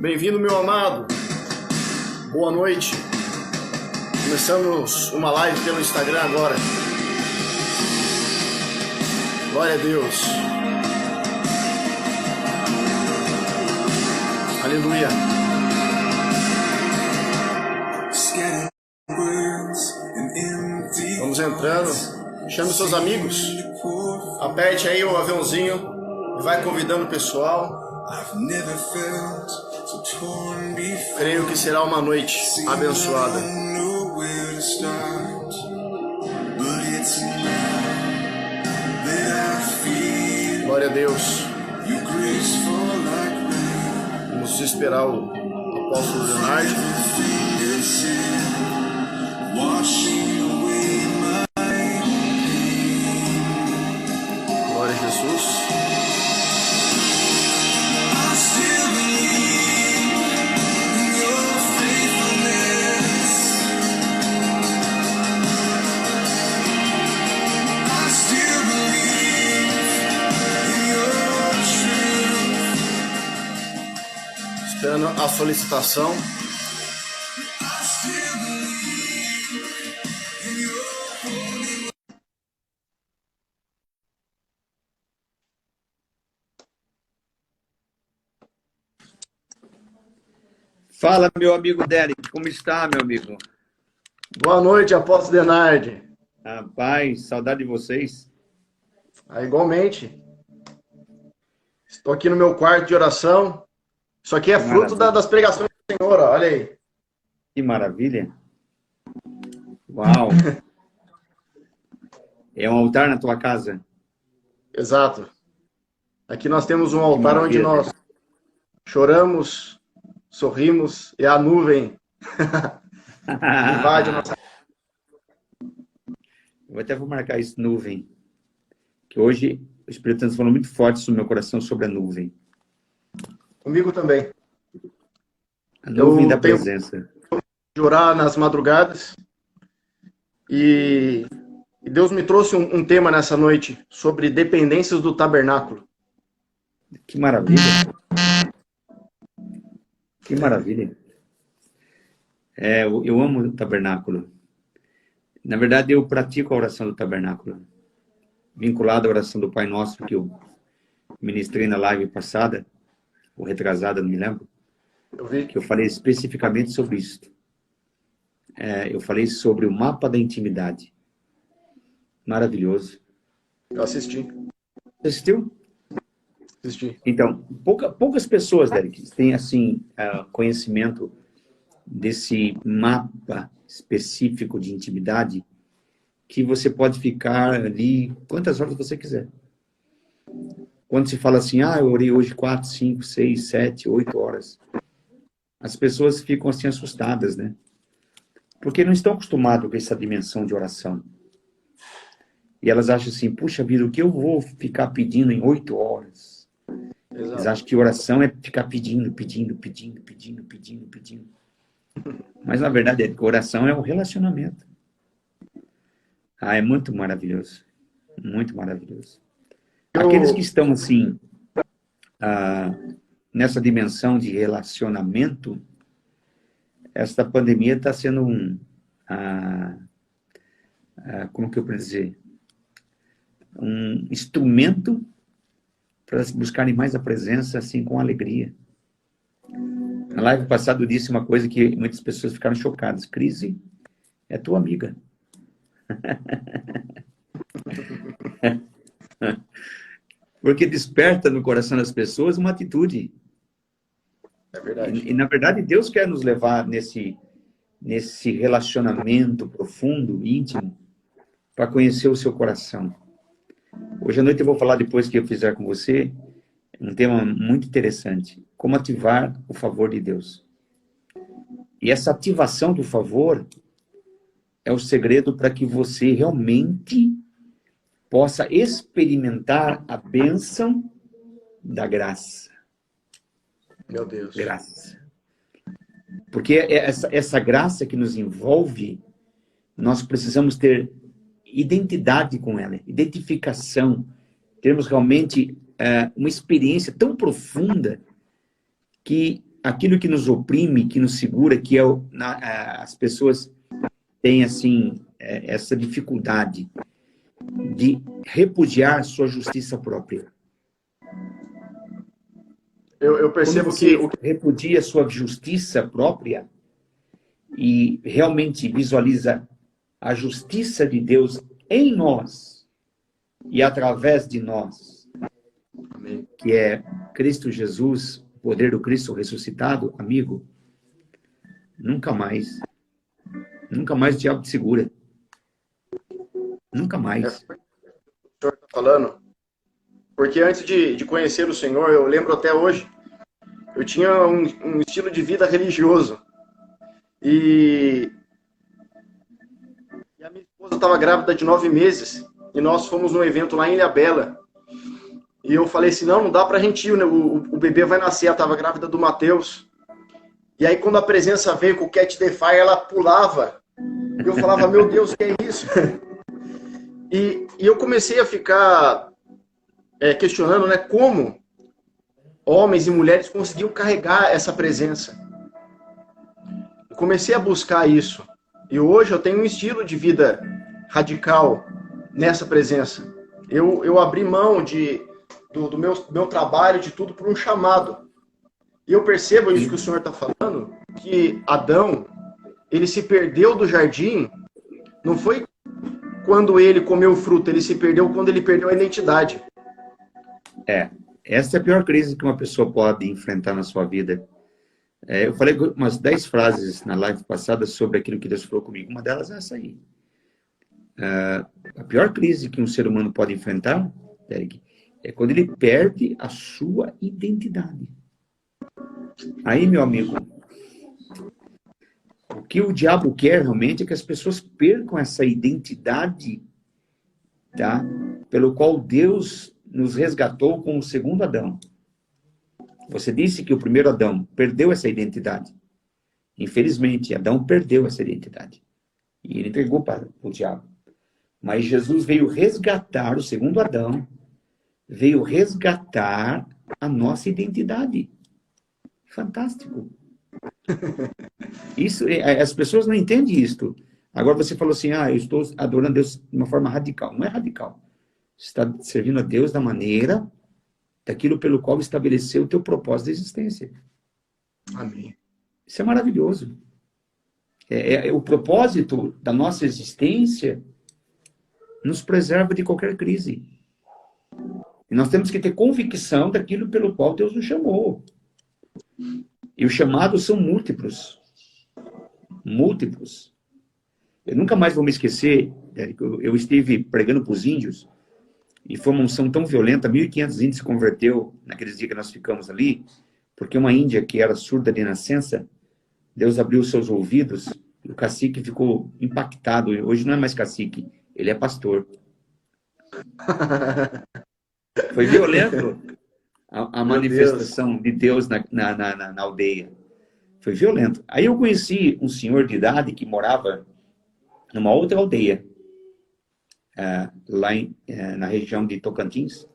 Bem-vindo, meu amado. Boa noite. Começamos uma live pelo Instagram agora. Glória a Deus. Aleluia. Vamos entrando. Chame seus amigos. Aperte aí o aviãozinho e vai convidando o pessoal. Creio que será uma noite abençoada. Glória a Deus. Vamos esperar o apóstolo Leonardo. Glória a Jesus. Esperando a solicitação. Fala, meu amigo Derek, como está, meu amigo? Boa noite, apóstolo Leonardo. Rapaz, saudade de vocês. Igualmente. Estou aqui no meu quarto de oração. Isso aqui é fruto das pregações do Senhor, ó. Olha aí. Que maravilha. Uau. É um altar na tua casa? Exato. Aqui nós temos um altar onde nós choramos, sorrimos e a nuvem invade a nossa... Eu até vou marcar isso, nuvem. Que hoje o Espírito Santo falou muito forte no meu coração sobre a nuvem. Comigo também. A nuvem da presença. De orar nas madrugadas. E Deus me trouxe um tema nessa noite sobre dependências do tabernáculo. Que maravilha. Que maravilha. Eu amo o tabernáculo. Na verdade, eu pratico a oração do tabernáculo. Vinculado à oração do Pai Nosso, que eu ministrei na live passada, ou retrasada, não me lembro. Eu vi. Que eu falei especificamente sobre isso. Eu falei sobre o mapa da intimidade. Maravilhoso. Eu assisti. Você assistiu? Assisti. Então, poucas pessoas, Derek, têm assim, conhecimento desse mapa específico de intimidade que você pode ficar ali quantas horas você quiser. Quando se fala assim, eu orei hoje 4, 5, 6, 7, 8 horas. As pessoas ficam assim assustadas, né? Porque não estão acostumadas com essa dimensão de oração. E elas acham assim, puxa vida, o que eu vou ficar pedindo em 8 horas? Exato. Eles acham que oração é ficar pedindo. Mas na verdade, oração é um relacionamento. É muito maravilhoso. Muito maravilhoso. Aqueles que estão assim, nessa dimensão de relacionamento, esta pandemia está sendo como que eu posso dizer? Um instrumento para buscarem mais a presença, assim, com alegria. Na live passada eu disse uma coisa que muitas pessoas ficaram chocadas. Crise é tua amiga. Porque desperta no coração das pessoas uma atitude. É verdade. E na verdade, Deus quer nos levar nesse relacionamento profundo, íntimo, para conhecer o seu coração. Hoje à noite eu vou falar, depois que eu fizer com você, um tema muito interessante. Como ativar o favor de Deus. E essa ativação do favor é o segredo para que você realmente possa experimentar a bênção da graça. Meu Deus. Graça. Porque essa graça que nos envolve, nós precisamos ter identidade com ela, identificação, termos realmente uma experiência tão profunda que aquilo que nos oprime, que nos segura, que é as pessoas têm, assim, essa dificuldade de repudiar sua justiça própria. Eu percebo Quando você que repudia sua justiça própria e realmente visualiza a justiça de Deus em nós e através de nós, que é Cristo Jesus, o poder do Cristo ressuscitado, amigo, nunca mais o diabo te segura. Nunca mais. o senhor está falando, porque antes de conhecer o Senhor, eu lembro até hoje, eu tinha um estilo de vida religioso. E a minha esposa estava grávida de 9 meses. E nós fomos num evento lá em Ilhabela. E eu falei assim, não dá pra gente ir, né? O bebê vai nascer. Ela estava grávida do Mateus. E aí quando a presença veio com o Cat Defy, ela pulava. E eu falava, meu Deus, o que é isso? E eu comecei a ficar questionando, né, como homens e mulheres conseguiam carregar essa presença. Eu comecei a buscar isso. E hoje eu tenho um estilo de vida radical nessa presença. Eu abri mão do meu trabalho, de tudo, por um chamado. E eu percebo isso que o senhor está falando, que Adão, ele se perdeu do jardim, não foi quando ele comeu o fruto, ele se perdeu quando ele perdeu a identidade. Essa é a pior crise que uma pessoa pode enfrentar na sua vida. Eu falei umas 10 frases na live passada sobre aquilo que Deus falou comigo. Uma delas é essa aí. A pior crise que um ser humano pode enfrentar, Derek, é quando ele perde a sua identidade. Aí, meu amigo, o que o diabo quer realmente é que as pessoas percam essa identidade, tá? Pelo qual Deus nos resgatou com o segundo Adão. Você disse que o primeiro Adão perdeu essa identidade. Infelizmente, Adão perdeu essa identidade. E ele entregou para o diabo. Mas Jesus veio resgatar, o segundo Adão, veio resgatar a nossa identidade. Fantástico. Isso, as pessoas não entendem isso. Agora você falou assim, eu estou adorando a Deus de uma forma radical. Não é radical. Você está servindo a Deus da maneira, daquilo pelo qual estabeleceu o teu propósito de existência. Amém. Isso é maravilhoso. O propósito da nossa existência nos preserva de qualquer crise. E nós temos que ter convicção daquilo pelo qual Deus nos chamou. E os chamados são múltiplos. Múltiplos. Eu nunca mais vou me esquecer, eu estive pregando para os índios, e foi uma unção tão violenta, 1.500 índios se converteu naqueles dias que nós ficamos ali, porque uma índia que era surda de nascença, Deus abriu os seus ouvidos, e o cacique ficou impactado. Hoje não é mais cacique, ele é pastor. Foi violento a manifestação de Deus na aldeia. Foi violento. Aí eu conheci um senhor de idade que morava numa outra aldeia, lá na região de Tocantins.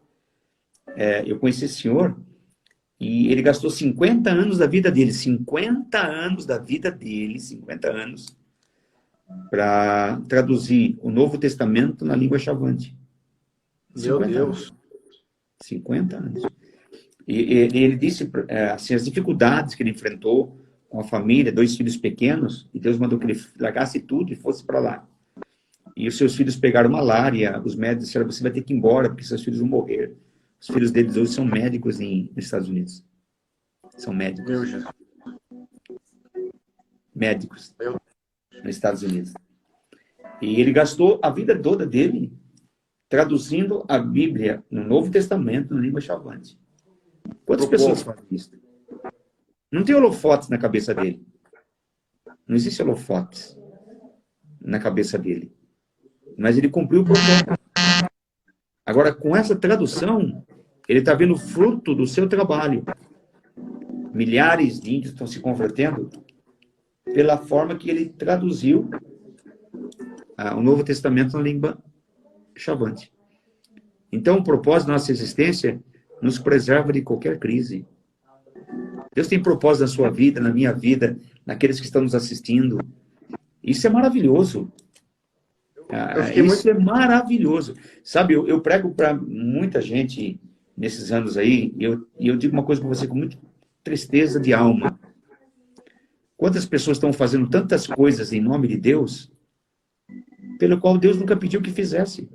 Eu conheci esse senhor e ele gastou 50 anos da vida dele, 50 anos da vida dele, 50 anos, para traduzir o Novo Testamento na língua chavante. Meu Deus. 50 anos. E ele disse assim, as dificuldades que ele enfrentou com a família, 2 filhos pequenos, e Deus mandou que ele largasse tudo e fosse para lá. E os seus filhos pegaram malária, os médicos disseram, você vai ter que ir embora, porque seus filhos vão morrer. Os filhos deles hoje são médicos nos Estados Unidos. São médicos. Meu Jesus. Médicos nos Estados Unidos. E ele gastou a vida toda dele traduzindo a Bíblia no Novo Testamento na língua chavante. Quantas pessoas fazem isso? Não tem holofotes na cabeça dele. Não existe holofotes na cabeça dele. Mas ele cumpriu o propósito. Agora, com essa tradução, ele está vendo o fruto do seu trabalho. Milhares de índios estão se convertendo pela forma que ele traduziu o Novo Testamento na língua chavante. Então, o propósito da nossa existência nos preserva de qualquer crise. Deus tem propósito na sua vida, na minha vida, naqueles que estão nos assistindo. Isso é maravilhoso. Eu fiquei Isso muito... é maravilhoso. Sabe, eu prego para muita gente nesses anos aí, e eu digo uma coisa para você com muita tristeza de alma. Quantas pessoas estão fazendo tantas coisas em nome de Deus, pelo qual Deus nunca pediu que fizesse.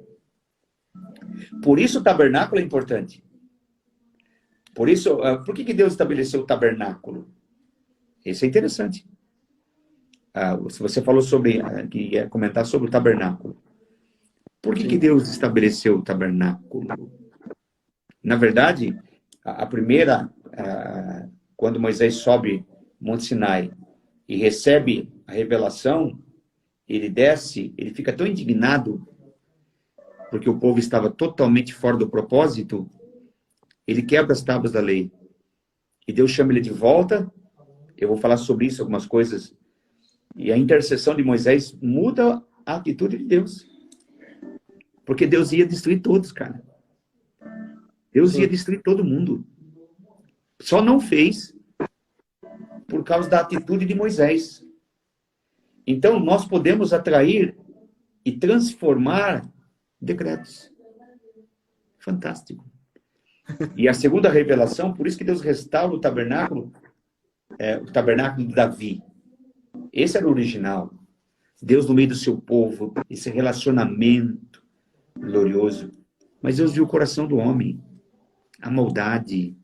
Por isso o tabernáculo é importante. Por isso, por que Deus estabeleceu o tabernáculo? Isso é interessante. Se você falou sobre, que ia comentar sobre o tabernáculo. Por que Deus estabeleceu o tabernáculo? Na verdade, a primeira, quando Moisés sobe Monte Sinai e recebe a revelação, ele desce, ele fica tão indignado, porque o povo estava totalmente fora do propósito, ele quebra as tábuas da lei. E Deus chama ele de volta. Eu vou falar sobre isso, algumas coisas. E a intercessão de Moisés muda a atitude de Deus. Porque Deus ia destruir todos, cara. Deus ia destruir todo mundo. Só não fez por causa da atitude de Moisés. Então, nós podemos atrair e transformar decretos. Fantástico. E a segunda revelação, por isso que Deus restaura o tabernáculo de Davi. Esse era o original. Deus no meio do seu povo, esse relacionamento glorioso. Mas Deus viu o coração do homem, a maldade,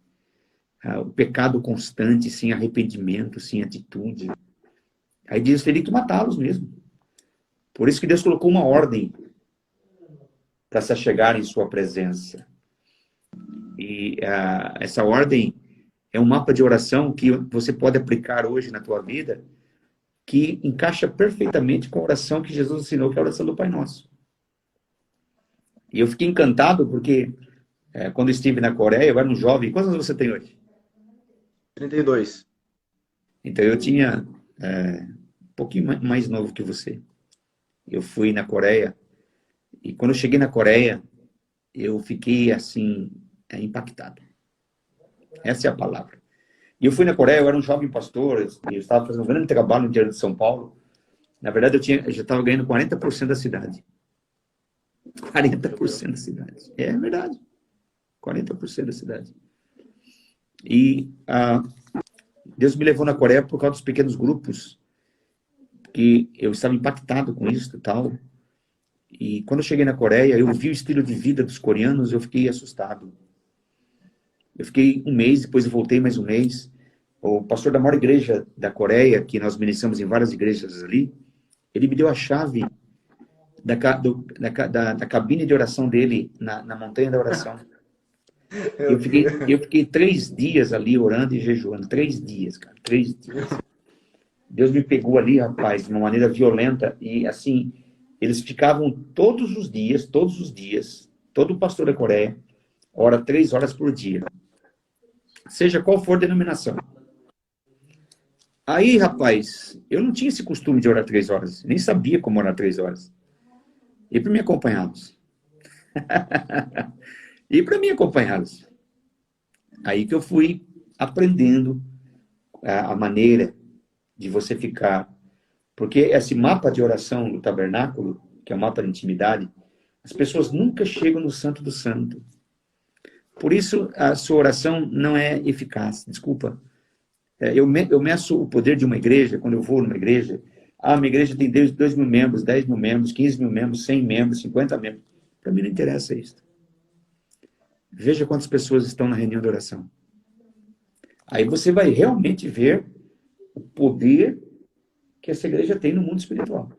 o pecado constante, sem arrependimento, sem atitude. Aí Deus teria que matá-los mesmo. Por isso que Deus colocou uma ordem para se achegar em sua presença. E essa ordem é um mapa de oração que você pode aplicar hoje na tua vida, que encaixa perfeitamente com a oração que Jesus ensinou, que é a oração do Pai Nosso. E eu fiquei encantado porque quando eu estive na Coreia, eu era um jovem. Quantos anos você tem hoje? 32. Então eu tinha um pouquinho mais novo que você. Eu fui na Coreia e quando eu cheguei na Coreia, eu fiquei assim, impactado. Essa é a palavra. E eu fui na Coreia, eu era um jovem pastor, eu estava fazendo um grande trabalho no interior de São Paulo. Na verdade, eu já estava ganhando 40% da cidade. 40% da cidade. É verdade. 40% da cidade. E Deus me levou na Coreia por causa dos pequenos grupos, que eu estava impactado com isso e tal. E quando eu cheguei na Coreia, eu vi o estilo de vida dos coreanos, eu fiquei assustado. Eu fiquei um mês, depois eu voltei mais um mês. O pastor da maior igreja da Coreia, que nós ministramos em várias igrejas ali, ele me deu a chave da cabine de oração dele na montanha da oração. Eu fiquei 3 dias ali orando e jejuando. 3 dias, cara. 3 dias. Deus me pegou ali, rapaz, de uma maneira violenta. E assim, eles ficavam todos os dias, todo pastor da Coreia, ora 3 horas por dia. Seja qual for a denominação. Aí, rapaz, eu não tinha esse costume de orar 3 horas. Nem sabia como orar 3 horas. E para me acompanhá-los. Aí que eu fui aprendendo a maneira de você ficar. Porque esse mapa de oração do tabernáculo, que é um mapa de intimidade, as pessoas nunca chegam no Santo do Santo. Por isso, a sua oração não é eficaz. Desculpa. Eu meço o poder de uma igreja, quando eu vou numa igreja. Minha igreja tem 2 mil membros, 10 mil membros, 15 mil membros, 100 membros, 50 membros. Para mim não interessa isso. Veja quantas pessoas estão na reunião de oração. Aí você vai realmente ver o poder que essa igreja tem no mundo espiritual.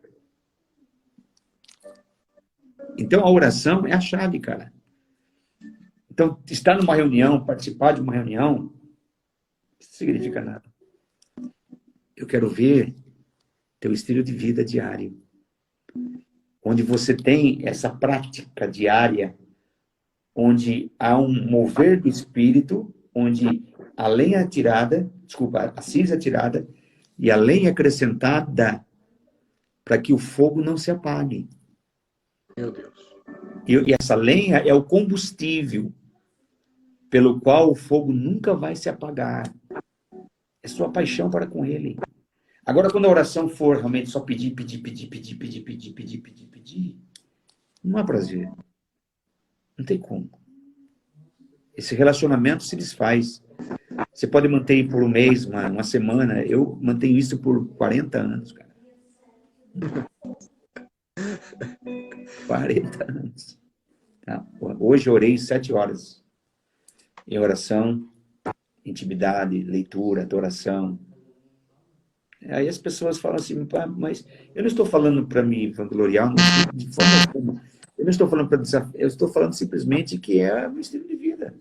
Então, a oração é a chave, cara. Então, estar numa reunião, participar de uma reunião, não significa nada. Eu quero ver teu estilo de vida diário, onde você tem essa prática diária, onde há um mover do Espírito, onde a lenha é tirada, a cinza é tirada, e a lenha é acrescentada para que o fogo não se apague. Meu Deus. E essa lenha é o combustível pelo qual o fogo nunca vai se apagar. sua paixão para com Ele. Agora, quando a oração for realmente só pedir, pedir, pedir, pedir, pedir, pedir, pedir, pedir, pedir, não há prazer. Não tem como. Esse relacionamento se desfaz. Você pode manter por um mês, uma semana. Eu mantenho isso por 40 anos, cara. 40 anos. Tá? Hoje eu orei 7 horas. Em oração, intimidade, leitura, adoração. Aí as pessoas falam assim, mas eu não estou falando para me vangloriar, de forma alguma. Eu não estou falando para desafiar, eu estou falando simplesmente que é o meu estilo de vida.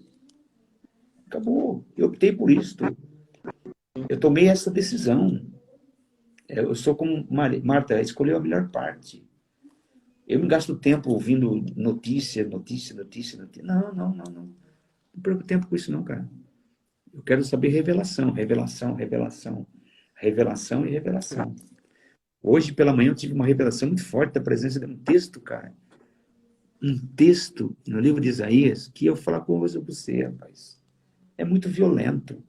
Acabou. Eu optei por isso. Eu tomei essa decisão. Eu sou como Marta, escolheu a melhor parte. Eu não gasto tempo ouvindo notícia. Não perco tempo com isso não, cara. Eu quero saber revelação. Hoje, pela manhã, eu tive uma revelação muito forte da presença de um texto, cara. Um texto no livro de Isaías que eu falar com você, rapaz. É muito violento,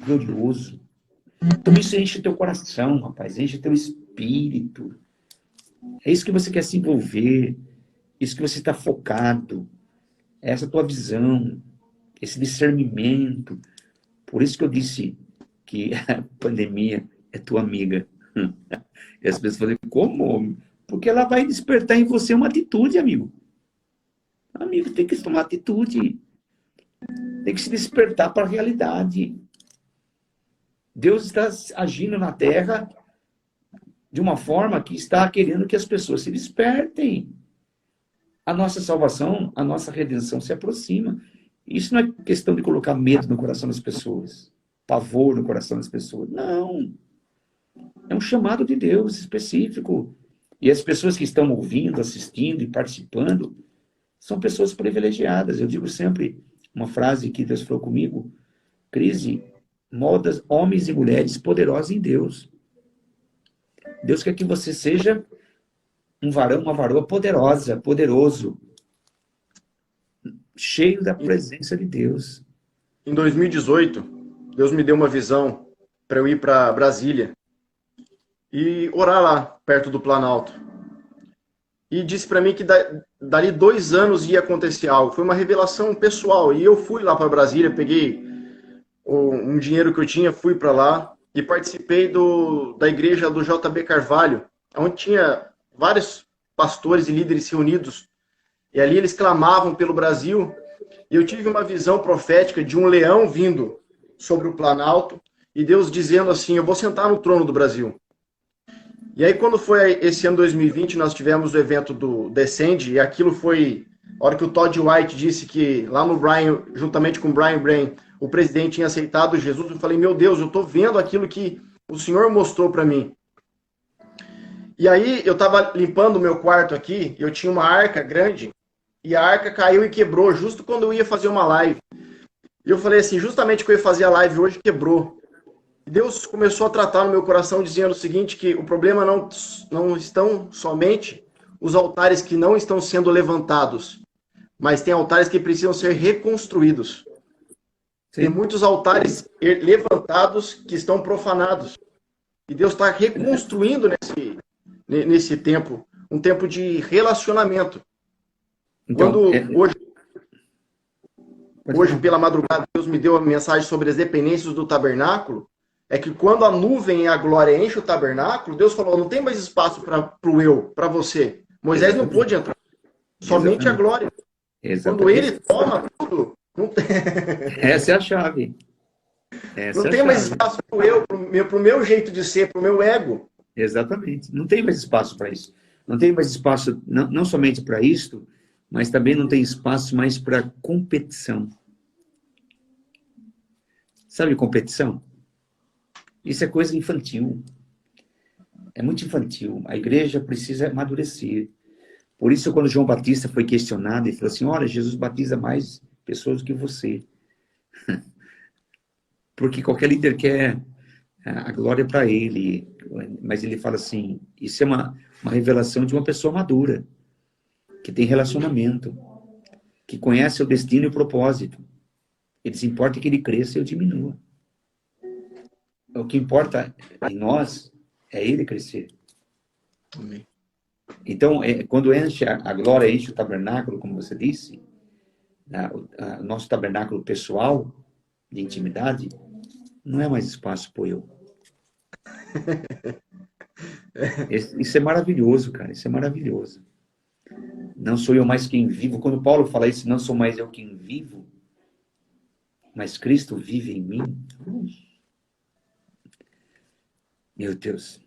glorioso. Então isso enche o teu coração, rapaz. Enche o teu espírito. É isso que você quer se envolver. Isso que você está focado. É essa tua visão. Esse discernimento. Por isso que eu disse que a pandemia é tua amiga. E as pessoas falam, como? Porque ela vai despertar em você uma atitude, amigo. Amigo, tem que tomar atitude. Tem que se despertar para a realidade. Deus está agindo na Terra de uma forma que está querendo que as pessoas se despertem. A nossa salvação, a nossa redenção se aproxima. Isso não é questão de colocar medo no coração das pessoas, pavor no coração das pessoas. Não. É um chamado de Deus específico. E as pessoas que estão ouvindo, assistindo e participando são pessoas privilegiadas. Eu digo sempre uma frase que Deus falou comigo, Crise, molda homens e mulheres poderosos em Deus. Deus quer que você seja um varão, uma varoa poderosa, poderoso, cheio da presença de Deus. Em 2018, Deus me deu uma visão para eu ir para Brasília e orar lá, perto do Planalto. E disse para mim que dali 2 anos ia acontecer algo. Foi uma revelação pessoal. E eu fui lá para Brasília, peguei um dinheiro que eu tinha, fui para lá e participei da igreja do JB Carvalho, onde tinha vários pastores e líderes reunidos. E ali eles clamavam pelo Brasil. E eu tive uma visão profética de um leão vindo sobre o Planalto e Deus dizendo assim, eu vou sentar no trono do Brasil. E aí, quando foi esse ano 2020, nós tivemos o evento do Descende, e aquilo foi a hora que o Todd White disse que lá no Brian, juntamente com o Brian Brain, o presidente tinha aceitado Jesus. Eu falei, meu Deus, eu estou vendo aquilo que o Senhor mostrou para mim. E aí, eu estava limpando o meu quarto aqui, eu tinha uma arca grande, e a arca caiu e quebrou, justo quando eu ia fazer uma live. E eu falei assim, justamente que eu ia fazer a live hoje, quebrou. Deus começou a tratar no meu coração dizendo o seguinte, que o problema não estão somente os altares que não estão sendo levantados, mas tem altares que precisam ser reconstruídos. Sim. Tem muitos altares levantados que estão profanados. E Deus está reconstruindo nesse tempo, um tempo de relacionamento. Então, quando hoje pela madrugada, Deus me deu a mensagem sobre as dependências do tabernáculo, é que quando a nuvem e a glória enchem o tabernáculo, Deus falou, não tem mais espaço para o eu, para você. Moisés não pôde entrar. Somente a glória. Quando ele toma tudo, não tem... Essa é a chave. Não tem mais espaço para o eu, para o meu jeito de ser, para o meu ego. Exatamente. Não tem mais espaço para isso. Não tem mais espaço, não somente para isto, mas também não tem espaço mais para competição. Sabe competição? Isso é coisa infantil. É muito infantil. A igreja precisa amadurecer. Por isso, quando João Batista foi questionado, ele falou assim, olha, Jesus batiza mais pessoas do que você. Porque qualquer líder quer a glória para ele. Mas ele fala assim, isso é uma revelação de uma pessoa madura, que tem relacionamento, que conhece o destino e o propósito. Ele se importa que ele cresça e eu diminua. o que importa em nós é ele crescer. Amém. Então, quando enche a glória, enche o tabernáculo, como você disse, o nosso tabernáculo pessoal, de intimidade, não é mais espaço para eu. Isso é maravilhoso, cara, isso é maravilhoso. Não sou eu mais quem vivo. Quando Paulo fala isso, não sou mais eu quem vivo, mas Cristo vive em mim. Meu Deus.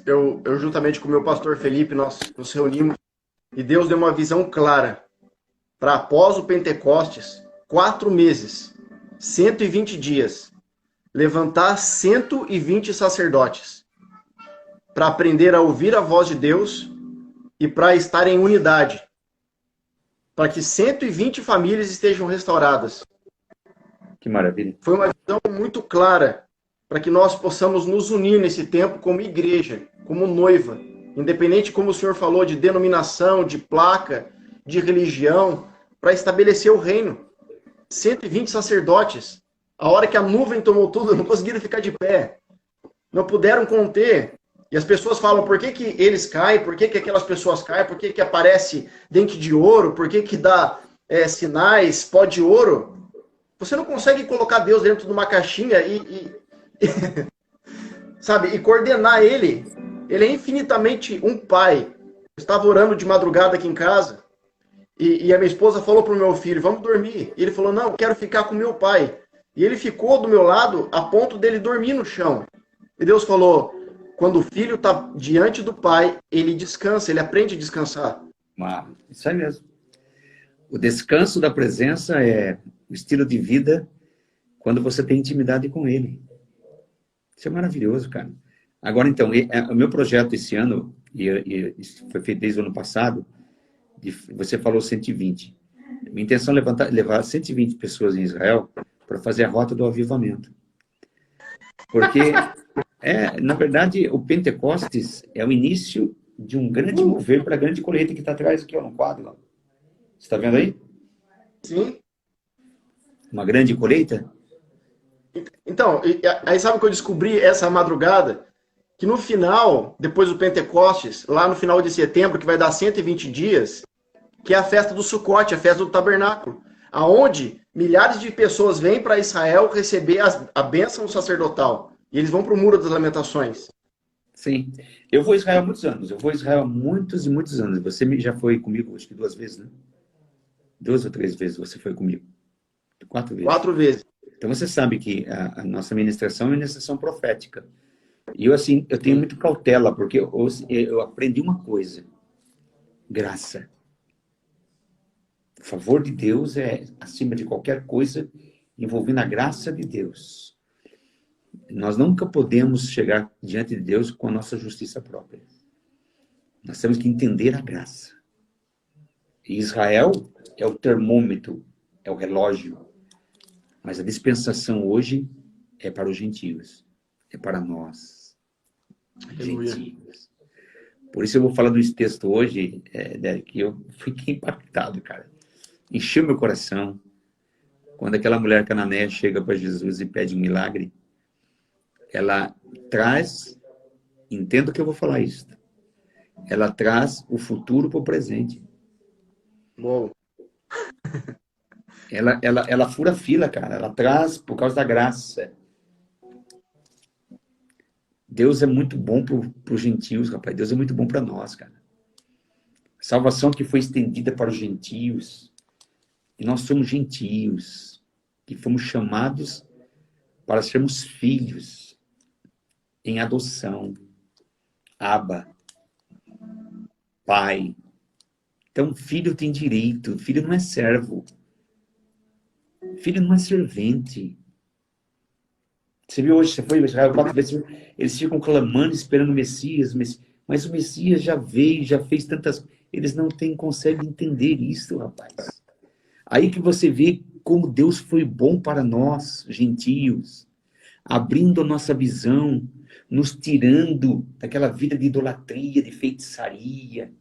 Eu juntamente com o meu pastor Felipe, nós nos reunimos e Deus deu uma visão clara para após o Pentecostes, 4 meses, 120 dias, levantar 120 sacerdotes para aprender a ouvir a voz de Deus e para estar em unidade, para que 120 famílias estejam restauradas. Que maravilha. Foi uma visão muito clara para que nós possamos nos unir nesse tempo como igreja, como noiva, independente, como o senhor falou, de denominação, de placa, de religião, para estabelecer o reino. 120 sacerdotes. A hora que a nuvem tomou tudo, não conseguiram ficar de pé. Não puderam conter. E as pessoas falam, por que que eles caem? Por que que aquelas pessoas caem? Por que que aparece dente de ouro? Por que que dá sinais, pó de ouro? Você não consegue colocar Deus dentro de uma caixinha sabe, e coordenar ele. Ele é infinitamente um pai. Eu estava orando de madrugada aqui em casa e a minha esposa falou para o meu filho, vamos dormir. E ele falou, não, eu quero ficar com meu pai. E ele ficou do meu lado a ponto dele dormir no chão. E Deus falou, quando o filho está diante do pai, ele descansa, ele aprende a descansar. Isso aí mesmo. O descanso da presença é o estilo de vida quando você tem intimidade com ele. Isso é maravilhoso, cara. Agora, então, o meu projeto esse ano, e foi feito desde o ano passado, você falou 120. Minha intenção é levar 120 pessoas em Israel para fazer a rota do avivamento. Porque, na verdade, o Pentecostes é o início de um grande mover para a grande colheita que está atrás aqui, ó, no quadro. Ó. Você está vendo aí? Sim. Uma grande colheita? Então, aí sabe o que eu descobri essa madrugada? Que no final, depois do Pentecostes, lá no final de setembro, que vai dar 120 dias, que é a festa do Sucote, a festa do tabernáculo, aonde milhares de pessoas vêm para Israel receber a bênção sacerdotal. E eles vão para o Muro das Lamentações. Sim. Eu vou a Israel há muitos anos. Eu vou a Israel há muitos e muitos anos. Você já foi comigo, acho que 2 vezes, né? 2 ou 3 vezes você foi comigo. 4 vezes. 4 vezes. Então você sabe que a nossa ministração é uma ministração profética. E eu, assim, eu tenho muito cautela, porque eu aprendi uma coisa. Graça. O favor de Deus é acima de qualquer coisa envolvendo a graça de Deus. Nós nunca podemos chegar diante de Deus com a nossa justiça própria. Nós temos que entender a graça. E Israel é o termômetro, é o relógio. Mas a dispensação hoje é para os gentios. É para nós, gentios. Por isso eu vou falar desse texto hoje, Derek, que eu fiquei impactado, cara. Encheu meu coração. Quando aquela mulher cananeia chega para Jesus e pede um milagre, ela traz, entendo que eu vou falar isso, ela traz o futuro para o presente. Bom. Ela fura a fila, cara. Ela traz por causa da graça. Deus é muito bom para os gentios, rapaz. Deus é muito bom para nós, cara. Salvação que foi estendida para os gentios. E nós somos gentios, que fomos chamados para sermos filhos em adoção. Abba, pai. Então, filho tem direito. Filho não é servo. Filho não é servente. Você viu hoje, você foi em Israel 4 vezes, eles ficam clamando, esperando o Messias, mas o Messias já veio, já fez tantas... Eles não conseguem entender isso, rapaz. Aí que você vê como Deus foi bom para nós, gentios, abrindo a nossa visão, nos tirando daquela vida de idolatria, de feitiçaria,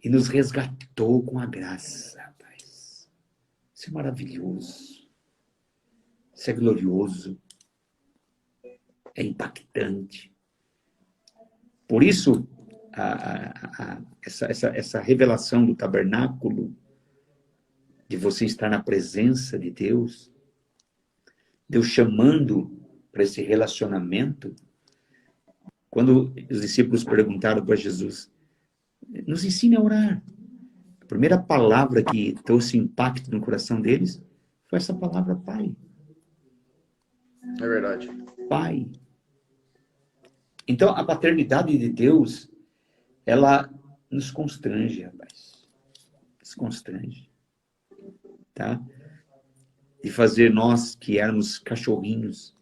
e nos resgatou com a graça, rapaz. Isso é maravilhoso. Isso é glorioso. É impactante. Por isso, essa revelação do tabernáculo, de você estar na presença de Deus, Deus chamando para esse relacionamento. Quando os discípulos perguntaram para Jesus, nos ensine a orar. A primeira palavra que trouxe impacto no coração deles foi essa palavra Pai. É verdade. Pai. Então, a paternidade de Deus, ela nos constrange, rapaz. Nos constrange. Tá? De fazer nós, que éramos cachorrinhos,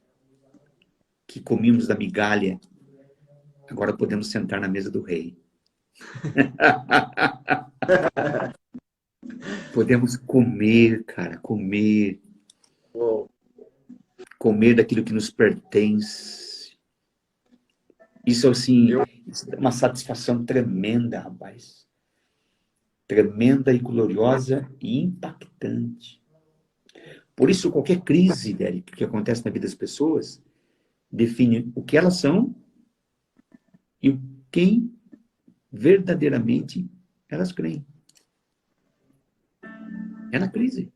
que comíamos da migalha, agora podemos sentar na mesa do rei. Podemos comer, cara, comer. Uou. Comer daquilo que nos pertence. Isso, assim, isso é uma satisfação tremenda, rapaz. Tremenda e gloriosa e impactante. Por isso, qualquer crise, Derek, que acontece na vida das pessoas, define o que elas são e quem verdadeiramente elas creem. É na crise.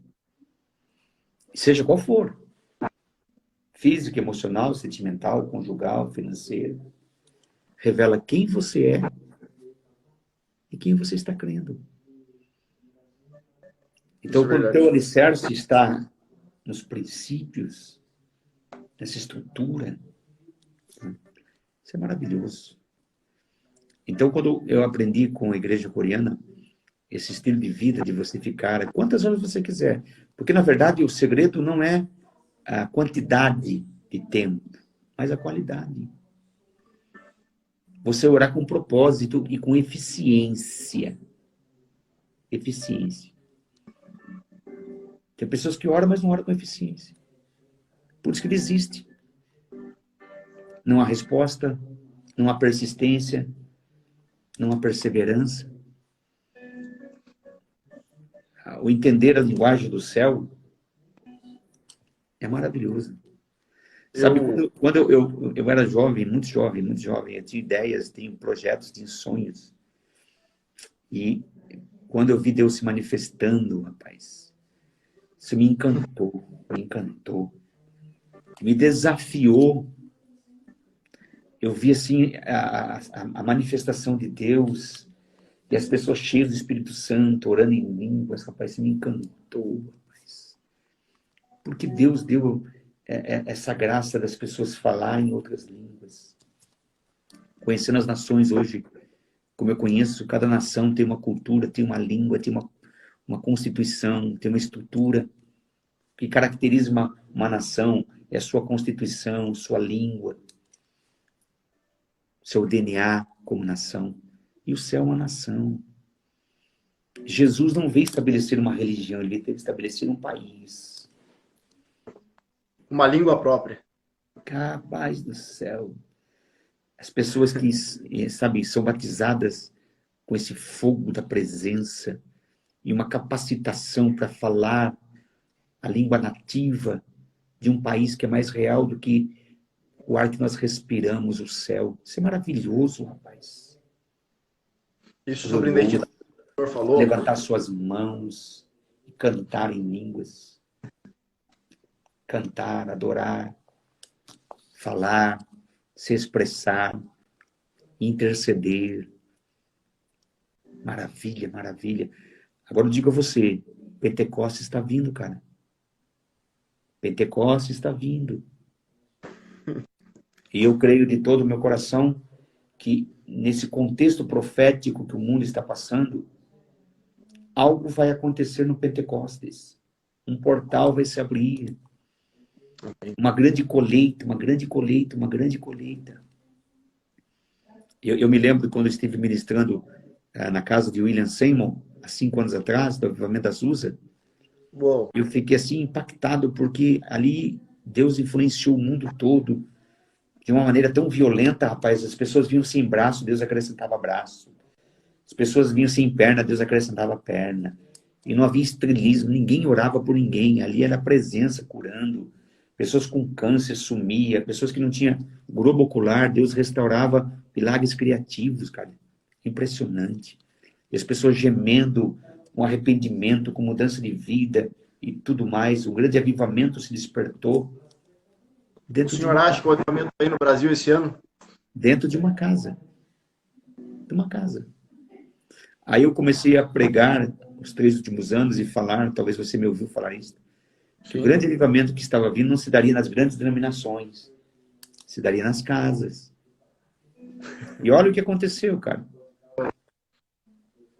Seja qual for. Física, emocional, sentimental, conjugal, financeira. Revela quem você é e quem você está crendo. Então, quando o teu alicerce está nos princípios, nessa estrutura, isso é maravilhoso. Então, quando eu aprendi com a igreja coreana, esse estilo de vida de você ficar quantas horas você quiser. Porque, na verdade, o segredo não é a quantidade de tempo, mas a qualidade. Você orar com propósito e com eficiência. Eficiência. Tem pessoas que oram, mas não oram com eficiência. Por isso que desiste. Não há resposta, não há persistência, não há perseverança. O entender a linguagem do céu é maravilhoso. Sabe, quando eu era jovem, muito jovem, eu tinha ideias, tinha projetos, tinha sonhos. E quando eu vi Deus se manifestando, rapaz, isso me encantou, me desafiou. Eu vi, assim, a manifestação de Deus e as pessoas cheias do Espírito Santo, orando em línguas, rapaz, isso me encantou, rapaz. Porque Deus deu essa graça das pessoas falarem outras línguas. Conhecendo as nações hoje, como eu conheço, cada nação tem uma cultura, tem uma língua, tem uma constituição, tem uma estrutura. O que caracteriza uma nação é a sua constituição, sua língua, seu DNA como nação. E o céu é uma nação. Jesus não veio estabelecer uma religião, ele veio estabelecer um país. Uma língua própria. Capaz do céu. As pessoas que, sabe, são batizadas com esse fogo da presença e uma capacitação para falar a língua nativa de um país que é mais real do que o ar que nós respiramos, o céu. Isso é maravilhoso, rapaz. Isso sobre identidade que o senhor falou. Levantar suas mãos e cantar em línguas. Cantar, adorar, falar, se expressar, interceder. Maravilha, maravilha. Agora eu digo a você, Pentecostes está vindo, cara. Pentecostes está vindo. E eu creio de todo o meu coração que nesse contexto profético que o mundo está passando, algo vai acontecer no Pentecostes. Um portal vai se abrir. Uma grande colheita, uma grande colheita, uma grande colheita. Eu me lembro quando eu estive ministrando na casa de William Seymour, há 5 anos atrás, do Avivamento da Azusa. Uou. Eu fiquei assim impactado, porque ali Deus influenciou o mundo todo de uma maneira tão violenta, rapaz. As pessoas vinham sem braço, Deus acrescentava braço. As pessoas vinham sem perna, Deus acrescentava perna. E não havia estrelismo, ninguém orava por ninguém. Ali era a presença curando, Pessoas com câncer sumia, pessoas que não tinham globo ocular, Deus restaurava milagres criativos, cara. Impressionante. E as pessoas gemendo, com arrependimento, com mudança de vida e tudo mais. Um grande avivamento se despertou O dentro de senhor uma, acha que o avivamento vem no Brasil esse ano? dentro de uma casa. De uma casa. Aí eu comecei a pregar os 3 últimos anos e falar, talvez você me ouviu falar isso, que o Sim. grande avivamento que estava vindo não se daria nas grandes denominações, se daria nas casas. E olha o que aconteceu, cara.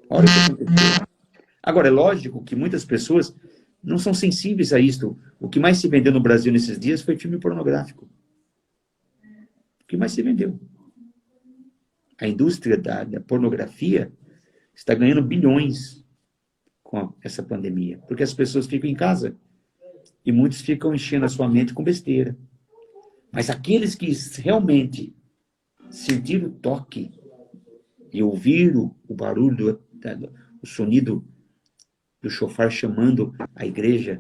Olha o que aconteceu. Agora, é lógico que muitas pessoas não são sensíveis a isto. O que mais se vendeu no Brasil nesses dias foi filme pornográfico. O que mais se vendeu. A indústria da pornografia está ganhando bilhões com essa pandemia, porque as pessoas ficam em casa e muitos ficam enchendo a sua mente com besteira. Mas aqueles que realmente sentiram o toque e ouviram o barulho, o sonido do chofar chamando a igreja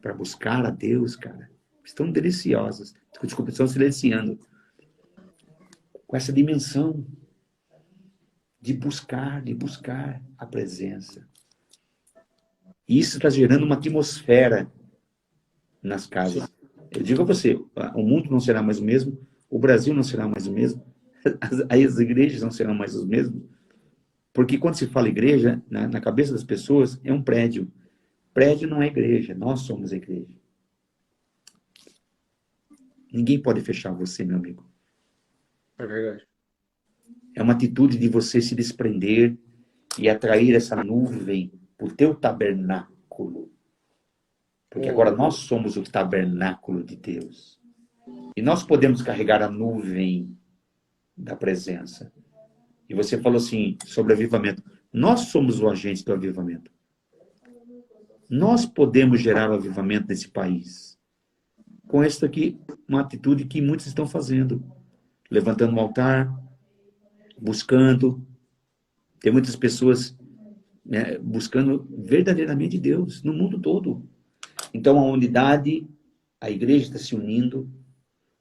para buscar a Deus, cara, estão deliciosas. Desculpa, estão se deliciando com essa dimensão de buscar a presença. E isso está gerando uma atmosfera nas casas. Eu digo a você, o mundo não será mais o mesmo, o Brasil não será mais o mesmo, as igrejas não serão mais os mesmos, porque quando se fala igreja, na cabeça das pessoas, é um prédio. Prédio não é igreja, nós somos a igreja. Ninguém pode fechar você, meu amigo. É verdade. É uma atitude de você se desprender e atrair essa nuvem para o teu tabernáculo. Porque agora nós somos o tabernáculo de Deus. E nós podemos carregar a nuvem da presença. E você falou assim, sobre avivamento. Nós somos o agente do avivamento. Nós podemos gerar o avivamento nesse país. Com esta aqui, uma atitude que muitos estão fazendo. Levantando um altar, buscando. Tem muitas pessoas, né, buscando verdadeiramente Deus no mundo todo. Então a unidade, a igreja está se unindo,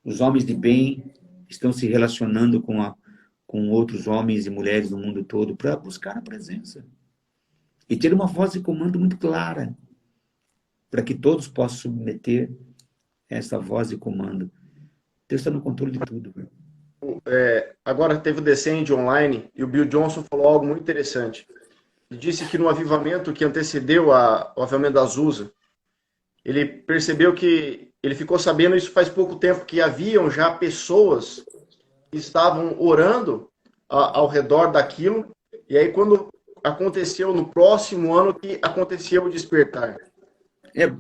os homens de bem estão se relacionando com outros homens e mulheres no mundo todo para buscar a presença. E ter uma voz de comando muito clara, para que todos possam submeter essa voz de comando. Deus está no controle de tudo. Agora teve o Descende online e o Bill Johnson falou algo muito interessante. Ele disse que no avivamento que antecedeu o avivamento da Azusa, ele percebeu que, ele ficou sabendo isso faz pouco tempo, que haviam já pessoas que estavam orando ao redor daquilo, e aí quando aconteceu no próximo ano que aconteceu o despertar.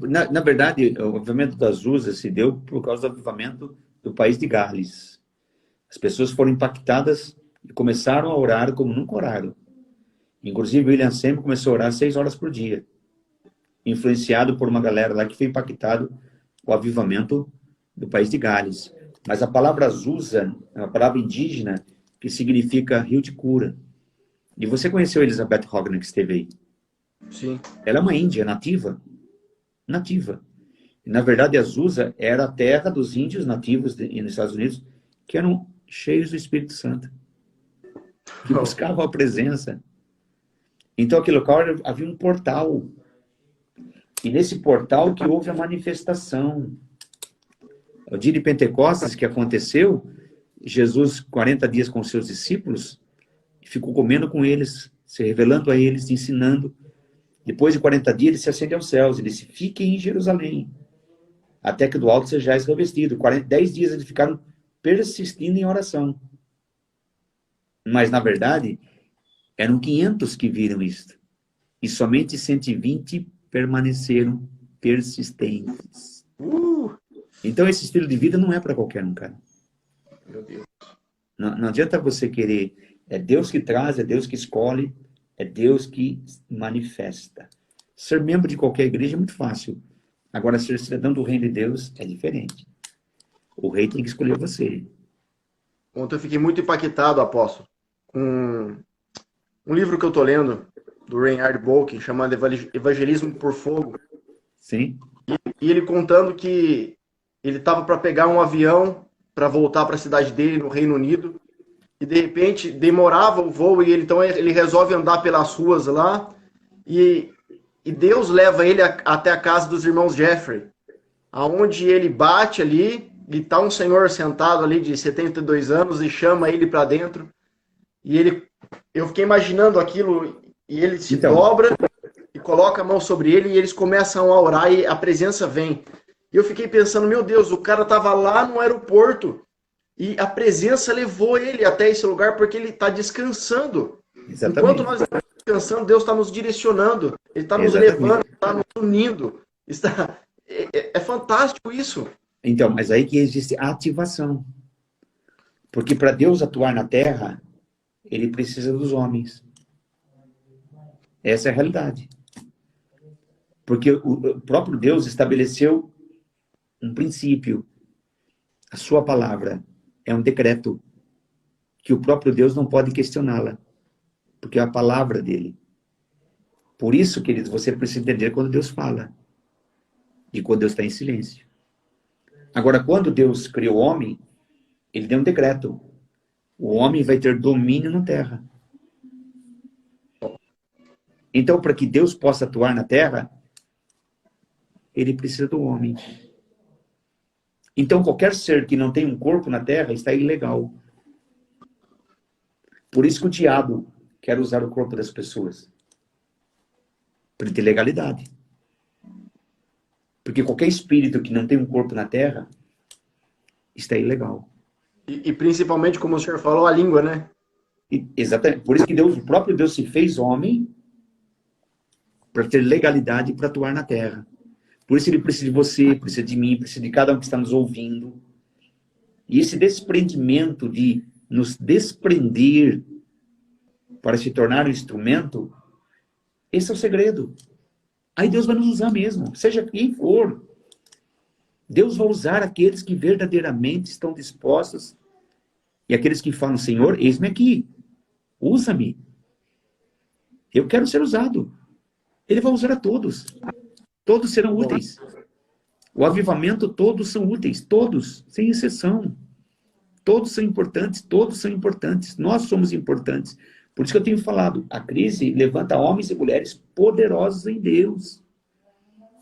Na verdade, o avivamento das Azusa se deu por causa do avivamento do país de Gales. As pessoas foram impactadas e começaram a orar como nunca oraram. Inclusive, William Seymour começou a orar 6 horas por dia, influenciado por uma galera lá que foi impactado com o avivamento do país de Gales. Mas a palavra Azusa é uma palavra indígena que significa rio de cura. E você conheceu a Elizabeth Hogan, que esteve aí? Sim. Ela é uma índia nativa. Nativa. E, na verdade, Azusa era a terra dos índios nativos nos Estados Unidos, que eram cheios do Espírito Santo, que buscavam a presença. Então, aquele local havia um portal. E nesse portal que houve a manifestação. O dia de Pentecostes que aconteceu, Jesus, 40 dias com seus discípulos, ficou comendo com eles, se revelando a eles, ensinando. Depois de 40 dias, ele se ascende aos céus. Ele disse, fiquem em Jerusalém, até que do alto sejais revestido. 10 dias eles ficaram persistindo em oração. Mas, na verdade, eram 500 que viram isto. E somente 120 permaneceram persistentes. Então, esse estilo de vida não é para qualquer um, cara. Meu Deus. Não adianta você querer. É Deus que traz, é Deus que escolhe, é Deus que manifesta. Ser membro de qualquer igreja é muito fácil. Agora, ser cidadão do reino de Deus é diferente. O rei tem que escolher você. Ontem eu fiquei muito impactado, apóstolo, com um livro que eu estou lendo, do Reinhard Bonnke, chamado Evangelismo por Fogo. Sim. E ele contando que ele estava para pegar um avião para voltar para a cidade dele, no Reino Unido, e de repente demorava o voo, e então ele resolve andar pelas ruas lá, e, e Deus leva ele até a casa dos irmãos Jeffrey, aonde ele bate ali, e está um senhor sentado ali de 72 anos e chama ele para dentro, e eu fiquei imaginando aquilo, e ele se dobra e coloca a mão sobre ele, e eles começam a orar, e a presença vem. E eu fiquei pensando, meu Deus, o cara estava lá no aeroporto, e a presença levou ele até esse lugar porque ele está descansando. Exatamente. Enquanto nós estamos descansando, Deus está nos direcionando, Ele está nos levando, está nos unindo. É fantástico isso. Então, mas aí que existe a ativação. Porque para Deus atuar na terra, ele precisa dos homens. Essa é a realidade. Porque o próprio Deus estabeleceu um princípio. A sua palavra é um decreto que o próprio Deus não pode questioná-la. Porque é a palavra dele. Por isso, queridos, você precisa entender quando Deus fala. E quando Deus está em silêncio. Agora, quando Deus criou o homem, ele deu um decreto. O homem vai ter domínio na terra. Então, para que Deus possa atuar na terra, ele precisa do homem. Então, qualquer ser que não tem um corpo na terra está ilegal. Por isso que o diabo quer usar o corpo das pessoas. Para ter legalidade. Porque qualquer espírito que não tem um corpo na terra está ilegal. E principalmente, como o senhor falou, a língua, né? Exatamente. Por isso que Deus, o próprio Deus se fez homem para ter legalidade para atuar na terra. Por isso ele precisa de você, precisa de mim, precisa de cada um que está nos ouvindo. E esse desprendimento de nos desprender para se tornar um instrumento, esse é o segredo. Aí Deus vai nos usar mesmo, seja quem for. Deus vai usar aqueles que verdadeiramente estão dispostos e aqueles que falam, Senhor, eis-me aqui, usa-me. Eu quero ser usado. Ele vai usar a todos. Todos serão úteis. O avivamento, todos são úteis. Todos, sem exceção. Todos são importantes. Todos são importantes. Nós somos importantes. Por isso que eu tenho falado, a crise levanta homens e mulheres poderosos em Deus.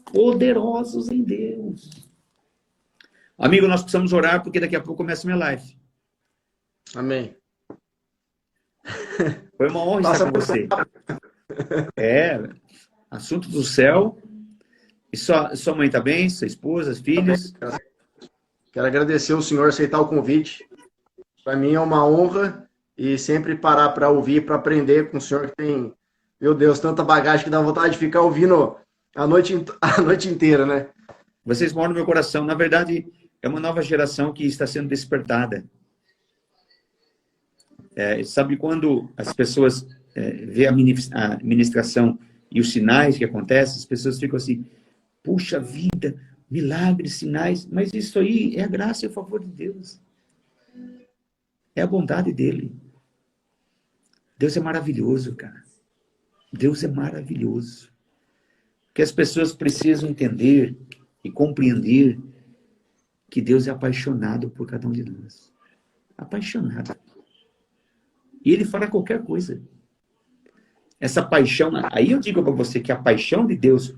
Poderosos em Deus. Amigo, nós precisamos orar porque daqui a pouco começa a minha live. Amém. Foi uma honra estar com você. Assunto do céu. E sua mãe está bem? Sua esposa, os filhos? Quero agradecer o senhor aceitar o convite. Para mim é uma honra e sempre parar para ouvir, para aprender com o senhor que tem, meu Deus, tanta bagagem que dá vontade de ficar ouvindo a noite inteira, né? Vocês moram no meu coração. Na verdade, é uma nova geração que está sendo despertada. Sabe quando as pessoas vê a ministração e os sinais que acontecem, as pessoas ficam assim, puxa vida, milagres, sinais, mas isso aí é a graça e o favor de Deus. É a bondade dele. Deus é maravilhoso, cara. Deus é maravilhoso. Que as pessoas precisam entender e compreender que Deus é apaixonado por cada um de nós. Apaixonado. E ele fará qualquer coisa. Essa paixão, aí eu digo para você que a paixão de Deus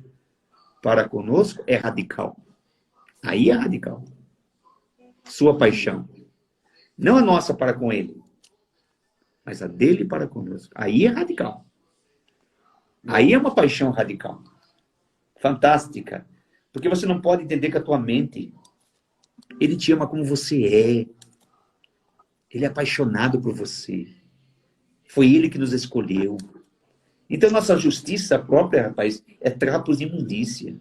para conosco é radical. Aí é radical. Sua paixão. Não a nossa para com ele, mas a dele para conosco. Aí é radical. Aí é uma paixão radical. Fantástica. Porque você não pode entender que a tua mente, ele te ama como você é. Ele é apaixonado por você. Foi ele que nos escolheu. Então, nossa justiça própria, rapaz, é trapos de imundícia.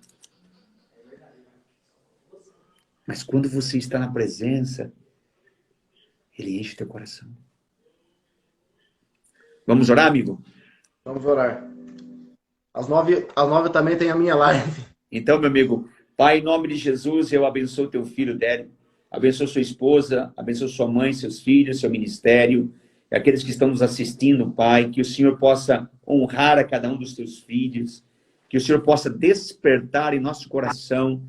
Mas quando você está na presença, ele enche teu coração. Vamos orar, amigo? Vamos orar. Às 9 também tem a minha live. Então, meu amigo, Pai, em nome de Jesus, eu abençoo teu filho, Délio. Abençoo sua esposa, abençoo sua mãe, seus filhos, seu ministério. E aqueles que estão nos assistindo, Pai, que o Senhor possa honrar a cada um dos teus filhos. Que o Senhor possa despertar em nosso coração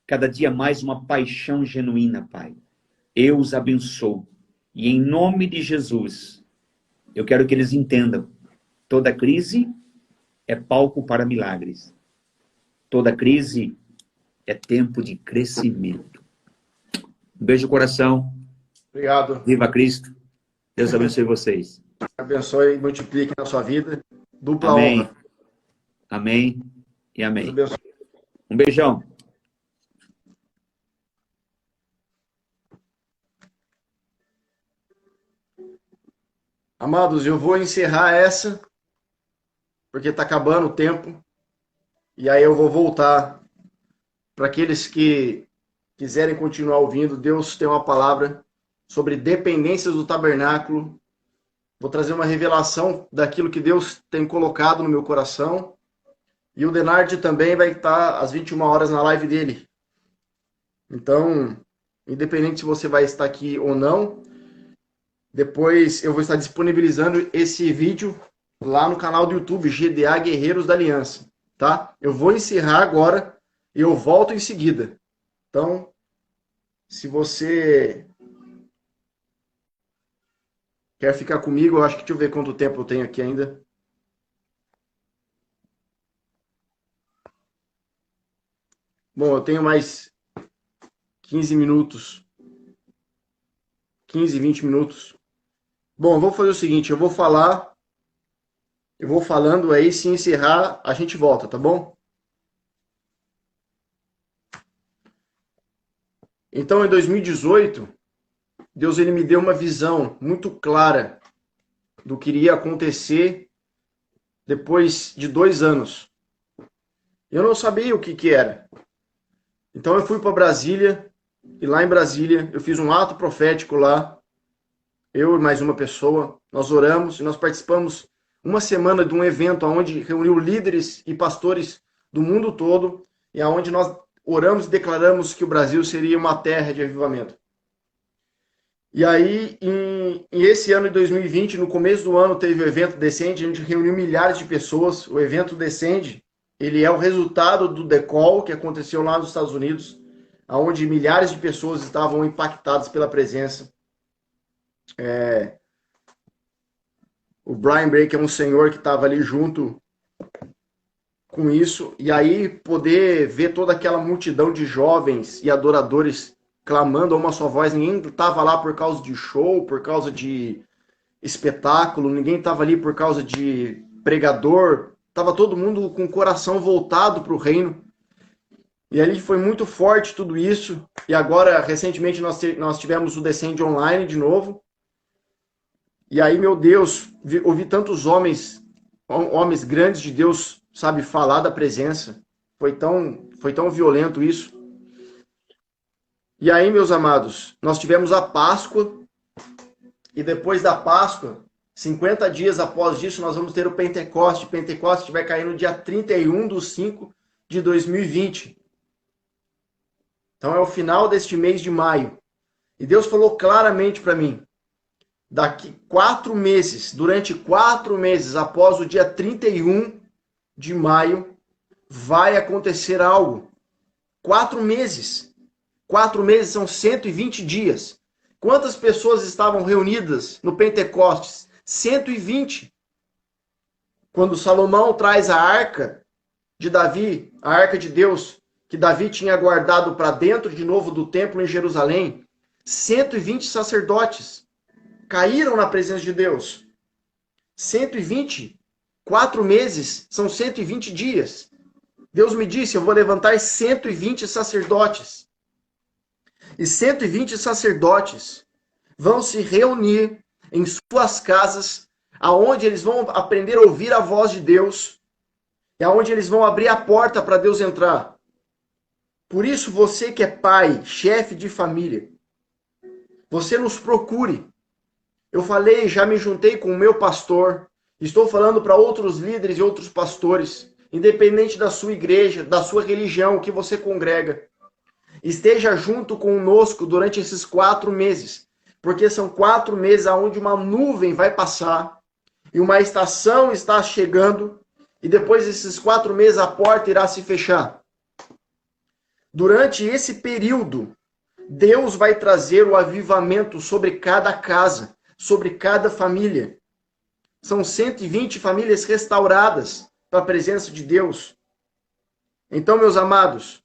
cada dia mais uma paixão genuína, Pai. Eu os abençoo. E em nome de Jesus, eu quero que eles entendam. Toda crise é palco para milagres. Toda crise é tempo de crescimento. Um beijo no coração. Obrigado. Viva Cristo. Deus abençoe vocês. Abençoe e multiplique na sua vida. Dupla Amém. honra. Amém e amém. Deus abençoe. Um beijão. Amados, eu vou encerrar essa, porque está acabando o tempo. E aí eu vou voltar para aqueles que quiserem continuar ouvindo. Deus tem uma palavra sobre dependências do tabernáculo. Vou trazer uma revelação daquilo que Deus tem colocado no meu coração. E o Denard também vai estar às 21 horas na live dele. Então, independente se você vai estar aqui ou não, depois eu vou estar disponibilizando esse vídeo lá no canal do YouTube, GDA Guerreiros da Aliança, tá? Eu vou encerrar agora e eu volto em seguida. Então, se você quer ficar comigo, eu acho que deixa eu ver quanto tempo eu tenho aqui ainda. Bom, eu tenho mais 15 minutos. 15, 20 minutos. Bom, eu vou fazer o seguinte, eu vou falando aí, se encerrar, a gente volta, tá bom? Então, em 2018, Deus ele me deu uma visão muito clara do que iria acontecer depois de 2 anos. Eu não sabia o que era. Então, eu fui para Brasília, e lá em Brasília, eu fiz um ato profético lá, eu e mais uma pessoa, nós oramos e nós participamos uma semana de um evento onde reuniu líderes e pastores do mundo todo e aonde nós oramos e declaramos que o Brasil seria uma terra de avivamento. E aí, em esse ano de 2020, no começo do ano, teve o evento Descende, a gente reuniu milhares de pessoas. O evento Descende, ele é o resultado do Decol, que aconteceu lá nos Estados Unidos, onde milhares de pessoas estavam impactadas pela presença. O Brian Bray, que é um senhor que estava ali junto com isso, e aí poder ver toda aquela multidão de jovens e adoradores clamando a uma só voz, ninguém estava lá por causa de show, por causa de espetáculo, ninguém estava ali por causa de pregador, estava todo mundo com o coração voltado para o reino. E ali foi muito forte tudo isso, e agora, recentemente, nós tivemos o Descende Online de novo. E aí, meu Deus, ouvi tantos homens grandes de Deus, sabe, falar da presença. Foi tão violento isso. E aí, meus amados, nós tivemos a Páscoa. E depois da Páscoa, 50 dias após isso, nós vamos ter o Pentecoste. Pentecoste vai cair no dia 31/5/2020. Então é o final deste mês de maio. E Deus falou claramente para mim, daqui 4 meses, durante 4 meses, após o dia 31 de maio, vai acontecer algo. 4 meses. 4 meses são 120 dias. Quantas pessoas estavam reunidas no Pentecostes? 120. Quando Salomão traz a arca de Davi, a arca de Deus, que Davi tinha guardado para dentro de novo do templo em Jerusalém, 120 sacerdotes caíram na presença de Deus. 120, 4 meses, são 120 dias. Deus me disse, eu vou levantar 120 sacerdotes. E 120 sacerdotes vão se reunir em suas casas, aonde eles vão aprender a ouvir a voz de Deus, e aonde eles vão abrir a porta para Deus entrar. Por isso, você que é pai, chefe de família, você nos procure. Eu falei, já me juntei com o meu pastor, estou falando para outros líderes e outros pastores, independente da sua igreja, da sua religião, que você congrega. Esteja junto conosco durante esses 4 meses, porque são 4 meses onde uma nuvem vai passar e uma estação está chegando e depois desses 4 meses a porta irá se fechar. Durante esse período, Deus vai trazer o avivamento sobre cada casa, sobre cada família. São 120 famílias restauradas para a presença de Deus. Então, meus amados,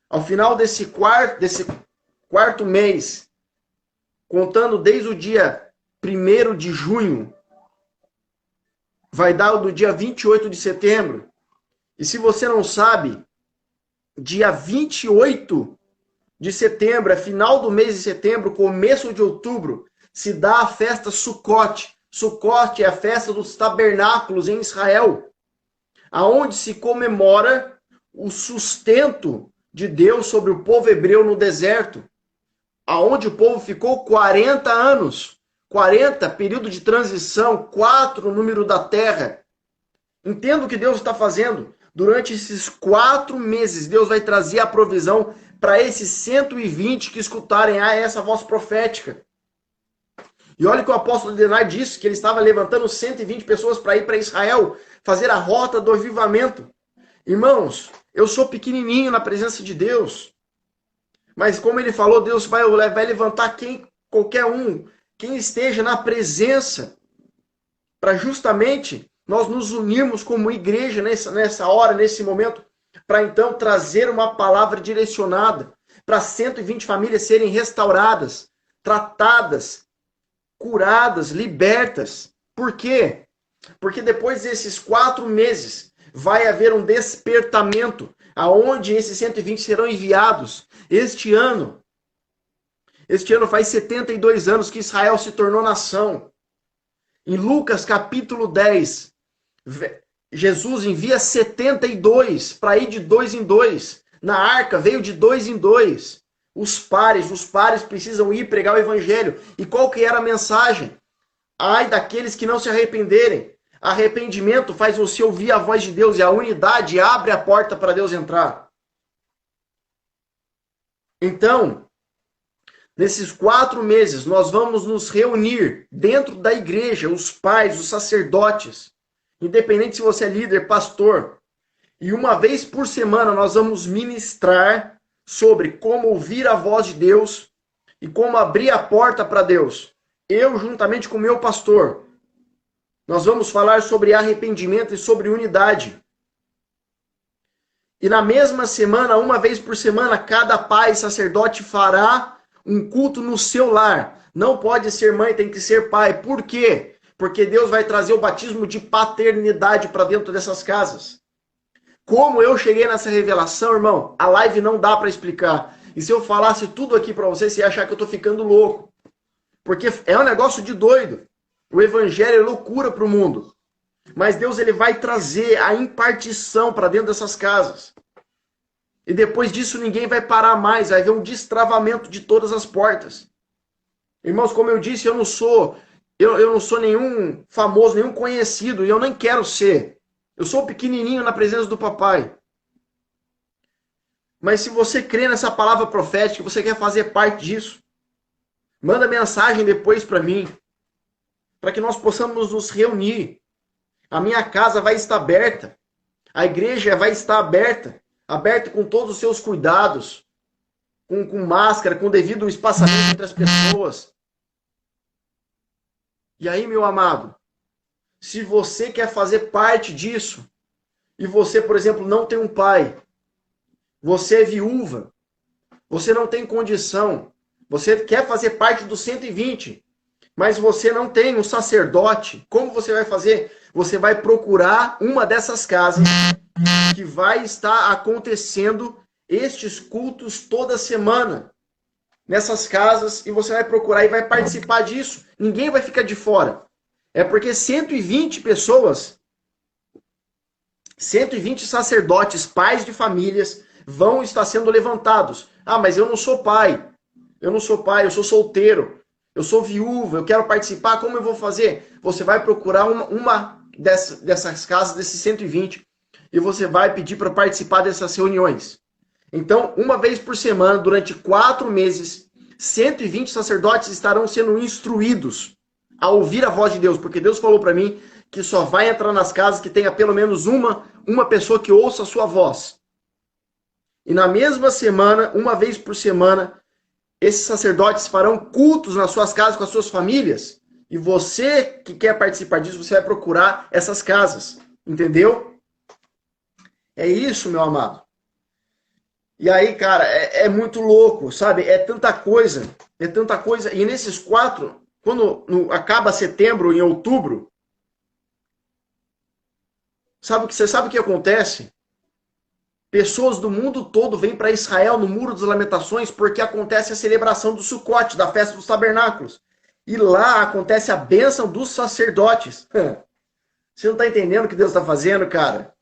ao final desse quarto mês, contando desde o dia 1º de junho, vai dar o do dia 28 de setembro. E se você não sabe, dia 28 de setembro, é final do mês de setembro, começo de outubro, se dá a festa Sucote. Sucote é a festa dos tabernáculos em Israel, aonde se comemora o sustento de Deus sobre o povo hebreu no deserto, aonde o povo ficou 40 anos. 40, período de transição, 4, número da terra. Entenda o que Deus está fazendo. Durante esses 4 meses, Deus vai trazer a provisão para esses 120 que escutarem essa voz profética. E olha que o apóstolo Adenai disse que ele estava levantando 120 pessoas para ir para Israel, fazer a rota do avivamento. Irmãos, eu sou pequenininho na presença de Deus. Mas como ele falou, Deus vai levantar qualquer um, quem esteja na presença, para justamente nós nos unirmos como igreja nessa hora, nesse momento, para então trazer uma palavra direcionada para 120 famílias serem restauradas, tratadas, curadas, libertas. Por quê? Porque depois desses 4 meses vai haver um despertamento, aonde esses 120 serão enviados. Este ano faz 72 anos que Israel se tornou nação. Em Lucas capítulo 10, Jesus envia 72 para ir de 2 em 2. Na arca veio de 2 em 2. Os pares precisam ir pregar o evangelho. E qual que era a mensagem? Ai daqueles que não se arrependerem. Arrependimento faz você ouvir a voz de Deus e a unidade abre a porta para Deus entrar. Então, nesses 4 meses, nós vamos nos reunir dentro da igreja, os pais, os sacerdotes, independente se você é líder, pastor. E uma vez por semana nós vamos ministrar sobre como ouvir a voz de Deus e como abrir a porta para Deus. Eu, juntamente com o meu pastor, nós vamos falar sobre arrependimento e sobre unidade. E na mesma semana, uma vez por semana, cada pai e sacerdote fará um culto no seu lar. Não pode ser mãe, tem que ser pai. Por quê? Porque Deus vai trazer o batismo de paternidade para dentro dessas casas. Como eu cheguei nessa revelação, irmão, a live não dá para explicar. E se eu falasse tudo aqui para você, você ia achar que eu estou ficando louco. Porque é um negócio de doido. O evangelho é loucura para o mundo. Mas Deus ele vai trazer a impartição para dentro dessas casas. E depois disso ninguém vai parar mais. Vai haver um destravamento de todas as portas. Irmãos, como eu disse, eu não sou nenhum famoso, nenhum conhecido. E eu nem quero ser. Eu sou pequenininho na presença do papai. Mas se você crê nessa palavra profética, você quer fazer parte disso, manda mensagem depois para mim. Para que nós possamos nos reunir. A minha casa vai estar aberta. A igreja vai estar aberta. Aberta com todos os seus cuidados. Com máscara, com devido espaçamento entre as pessoas. E aí, meu amado, se você quer fazer parte disso, e você, por exemplo, não tem um pai, você é viúva, você não tem condição, você quer fazer parte dos 120, mas você não tem um sacerdote, como você vai fazer? Você vai procurar uma dessas casas que vai estar acontecendo estes cultos toda semana. Nessas casas, e você vai procurar e vai participar disso. Ninguém vai ficar de fora. É porque 120 pessoas, 120 sacerdotes, pais de famílias, vão estar sendo levantados. Ah, mas eu não sou pai. Eu não sou pai, eu sou solteiro. Eu sou viúva, eu quero participar, como eu vou fazer? Você vai procurar uma dessas casas, desses 120, e você vai pedir para participar dessas reuniões. Então, uma vez por semana, durante 4 meses, 120 sacerdotes estarão sendo instruídos a ouvir a voz de Deus, porque Deus falou para mim que só vai entrar nas casas que tenha pelo menos uma pessoa que ouça a sua voz. E na mesma semana, uma vez por semana, esses sacerdotes farão cultos nas suas casas com as suas famílias. E você que quer participar disso, você vai procurar essas casas. Entendeu? É isso, meu amado. E aí, cara, é muito louco, sabe? É tanta coisa. É tanta coisa. E nesses 4, quando acaba setembro, em outubro, você sabe o que acontece? Pessoas do mundo todo vêm para Israel no Muro das Lamentações porque acontece a celebração do Sucote, da festa dos tabernáculos. E lá acontece a bênção dos sacerdotes. Você não está entendendo o que Deus está fazendo, cara?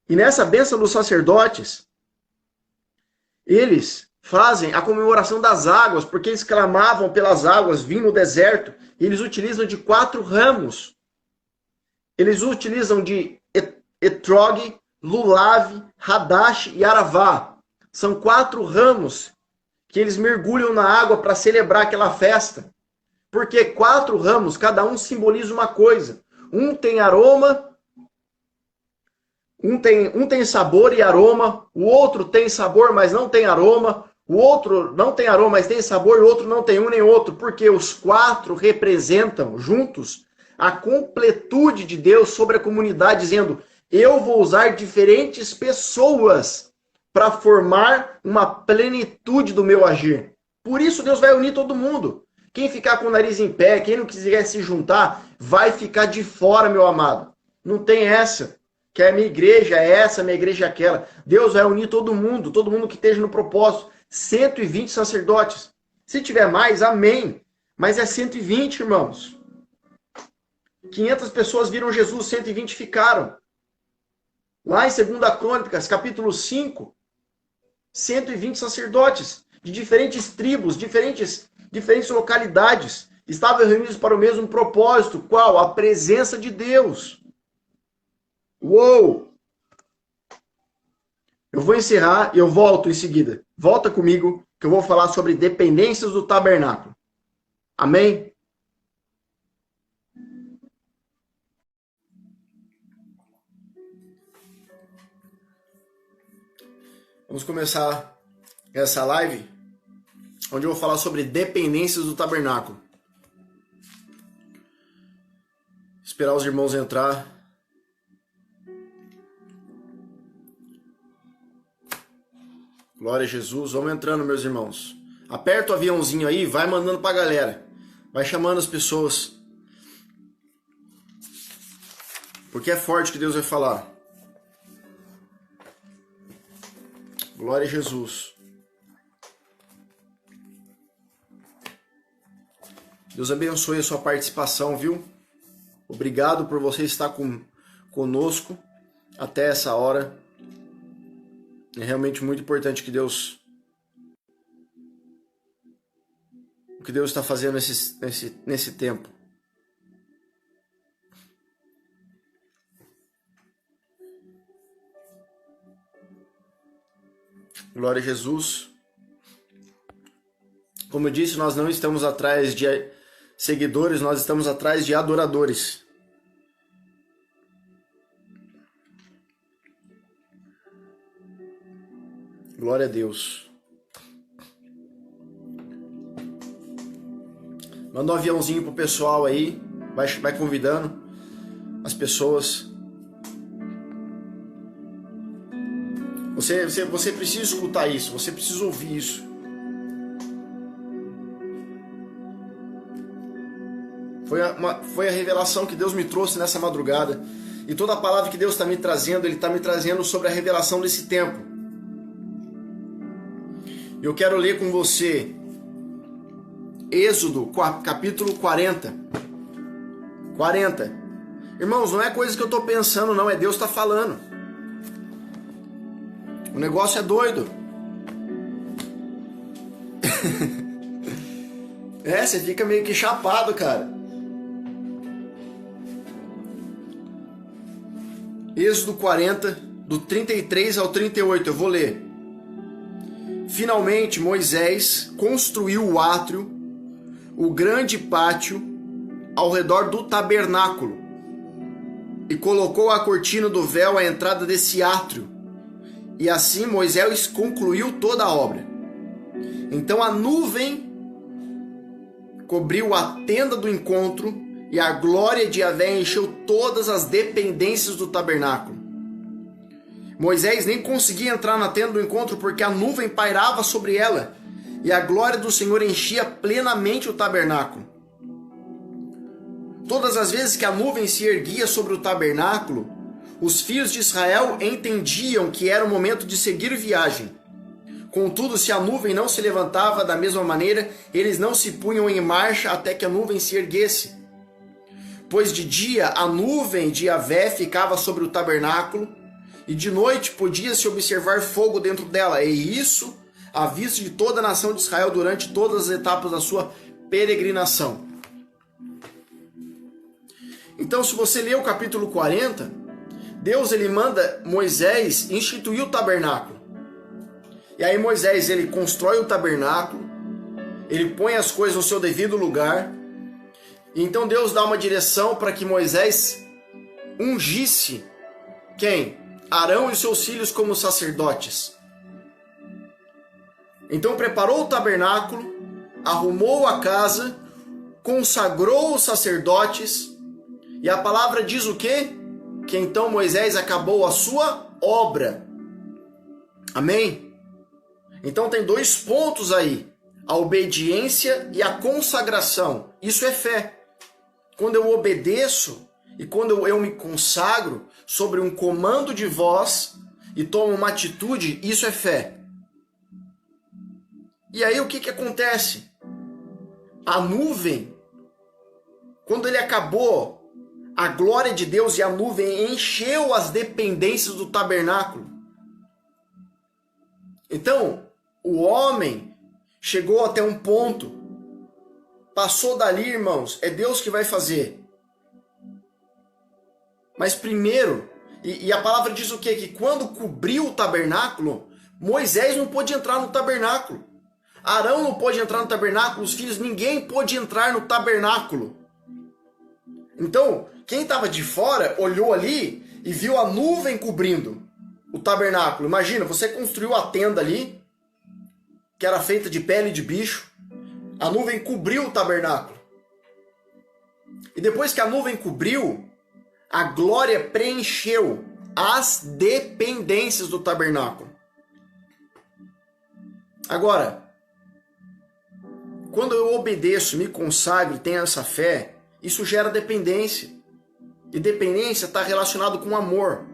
E nessa bênção dos sacerdotes, eles fazem a comemoração das águas, porque eles clamavam pelas águas, vindo no deserto, e eles utilizam de 4 ramos. Eles utilizam de etrog, lulav, hadash e aravá. São 4 ramos que eles mergulham na água para celebrar aquela festa. Porque 4 ramos, cada um simboliza uma coisa. Um tem aroma, um tem sabor e aroma, o outro tem sabor, mas não tem aroma, o outro não tem aroma, mas tem sabor, e o outro não tem um nem outro, porque os 4 representam juntos a completude de Deus sobre a comunidade, dizendo: eu vou usar diferentes pessoas para formar uma plenitude do meu agir. Por isso Deus vai unir todo mundo. Quem ficar com o nariz em pé, quem não quiser se juntar, vai ficar de fora, meu amado. Não tem essa. Que a minha igreja é essa, a minha igreja é aquela. Deus vai unir todo mundo que esteja no propósito. 120 sacerdotes. Se tiver mais, amém. Mas é 120, irmãos. 500 pessoas viram Jesus, 120 ficaram. Lá em 2 Crônicas, capítulo 5, 120 sacerdotes de diferentes tribos, diferentes localidades, estavam reunidos para o mesmo propósito. Qual? A presença de Deus. Uou! Eu vou encerrar e eu volto em seguida. Volta comigo que eu vou falar sobre dependências do tabernáculo. Amém? Vamos começar essa live onde eu vou falar sobre dependências do tabernáculo. Esperar os irmãos entrar. Glória a Jesus. Vamos entrando, meus irmãos. Aperta o aviãozinho aí, vai mandando pra galera. Vai chamando as pessoas. Porque é forte o que Deus vai falar. Glória a Jesus. Deus abençoe a sua participação, viu? Obrigado por você estar conosco até essa hora. É realmente muito importante o que Deus está fazendo nesse tempo. Glória a Jesus. Como eu disse, nós não estamos atrás de seguidores, nós estamos atrás de adoradores. Glória a Deus. Manda um aviãozinho pro pessoal aí. Vai convidando as pessoas. Você precisa escutar isso. Você precisa ouvir isso. Foi a revelação que Deus me trouxe nessa madrugada. E toda a palavra que Deus está me trazendo, Ele está me trazendo sobre a revelação desse tempo. Eu quero ler com você Êxodo, capítulo 40. 40. Irmãos, não é coisa que eu estou pensando, não. É Deus que está falando. O negócio é doido. Você fica meio que chapado, cara. Êxodo 40, do 33 ao 38, eu vou ler. Finalmente, Moisés construiu o átrio, o grande pátio, ao redor do tabernáculo, e colocou a cortina do véu à entrada desse átrio, E assim Moisés concluiu toda a obra. Então a nuvem cobriu a tenda do encontro e a glória de Yahvé encheu todas as dependências do tabernáculo. Moisés nem conseguia entrar na tenda do encontro porque a nuvem pairava sobre ela e a glória do Senhor enchia plenamente o tabernáculo. Todas as vezes que a nuvem se erguia sobre o tabernáculo, os filhos de Israel entendiam que era o momento de seguir viagem. Contudo, se a nuvem não se levantava da mesma maneira, eles não se punham em marcha até que a nuvem se erguesse. Pois de dia a nuvem de Yahvé ficava sobre o tabernáculo, e de noite podia-se observar fogo dentro dela, e isso à vista de toda a nação de Israel durante todas as etapas da sua peregrinação. Então, se você ler o capítulo 40, Deus ele manda Moisés instituir o tabernáculo. E aí Moisés ele constrói o tabernáculo, ele põe as coisas no seu devido lugar. E então Deus dá uma direção para que Moisés ungisse quem? Arão e seus filhos como sacerdotes. Então preparou o tabernáculo, arrumou a casa, consagrou os sacerdotes. E a palavra diz o quê? Que então Moisés acabou a sua obra. Amém? Então tem dois pontos aí. A obediência e a consagração. Isso é fé. Quando eu obedeço e quando eu me consagro sobre um comando de voz e tomo uma atitude, isso é fé. E aí o que acontece? A nuvem, quando ele acabou, a glória de Deus e a nuvem encheu as dependências do tabernáculo. Então, o homem chegou até um ponto, passou dali, irmãos, é Deus que vai fazer. Mas primeiro, e a palavra diz o quê? Que quando cobriu o tabernáculo, Moisés não pôde entrar no tabernáculo. Arão não pôde entrar no tabernáculo, os filhos, ninguém pôde entrar no tabernáculo. Então, quem estava de fora olhou ali e viu a nuvem cobrindo o tabernáculo. Imagina, você construiu a tenda ali, que era feita de pele de bicho. A nuvem cobriu o tabernáculo. E depois que a nuvem cobriu, a glória preencheu as dependências do tabernáculo. Agora, quando eu obedeço, me consagro e tenho essa fé, isso gera dependência. E dependência está relacionado com amor.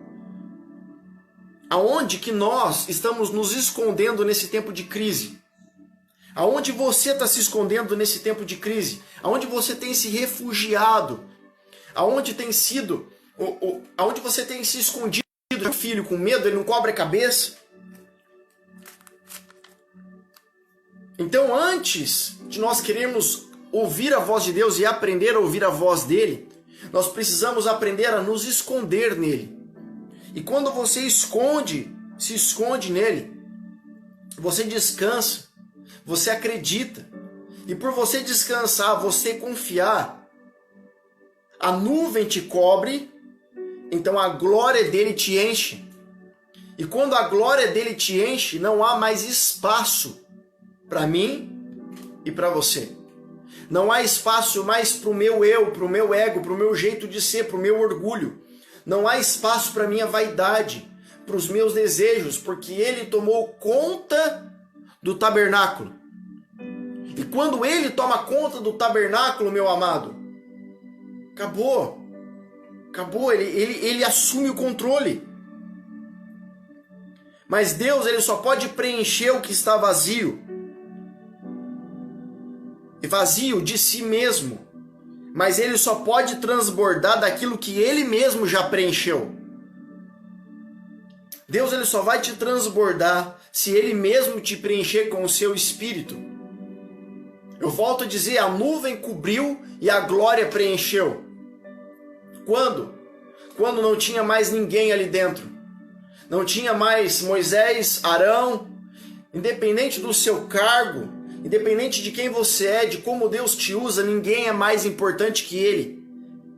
Aonde que nós estamos nos escondendo nesse tempo de crise? Aonde você está se escondendo nesse tempo de crise? Aonde você tem se refugiado? Aonde tem sido? Aonde você tem se escondido? O filho com medo, ele não cobre a cabeça? Então, antes de nós querermos ouvir a voz de Deus e aprender a ouvir a voz dele, nós precisamos aprender a nos esconder nele. E quando você se esconde nele, você descansa, você acredita. E por você descansar, você confiar, a nuvem te cobre, então a glória dele te enche. E quando a glória dele te enche, não há mais espaço para mim e para você. Não há espaço mais para o meu eu, para o meu ego, para o meu jeito de ser, para o meu orgulho. Não há espaço para a minha vaidade, para os meus desejos, porque ele tomou conta do tabernáculo. E quando ele toma conta do tabernáculo, meu amado, acabou. Acabou, ele assume o controle. Mas Deus, ele só pode preencher o que está vazio. Vazio de si mesmo, mas ele só pode transbordar daquilo que ele mesmo já preencheu. Deus ele só vai te transbordar se ele mesmo te preencher com o seu espírito. Eu volto a dizer, a nuvem cobriu e a glória preencheu. Quando? Quando não tinha mais ninguém ali dentro. Não tinha mais Moisés, Arão, independente do seu cargo, independente de quem você é, de como Deus te usa, ninguém é mais importante que ele.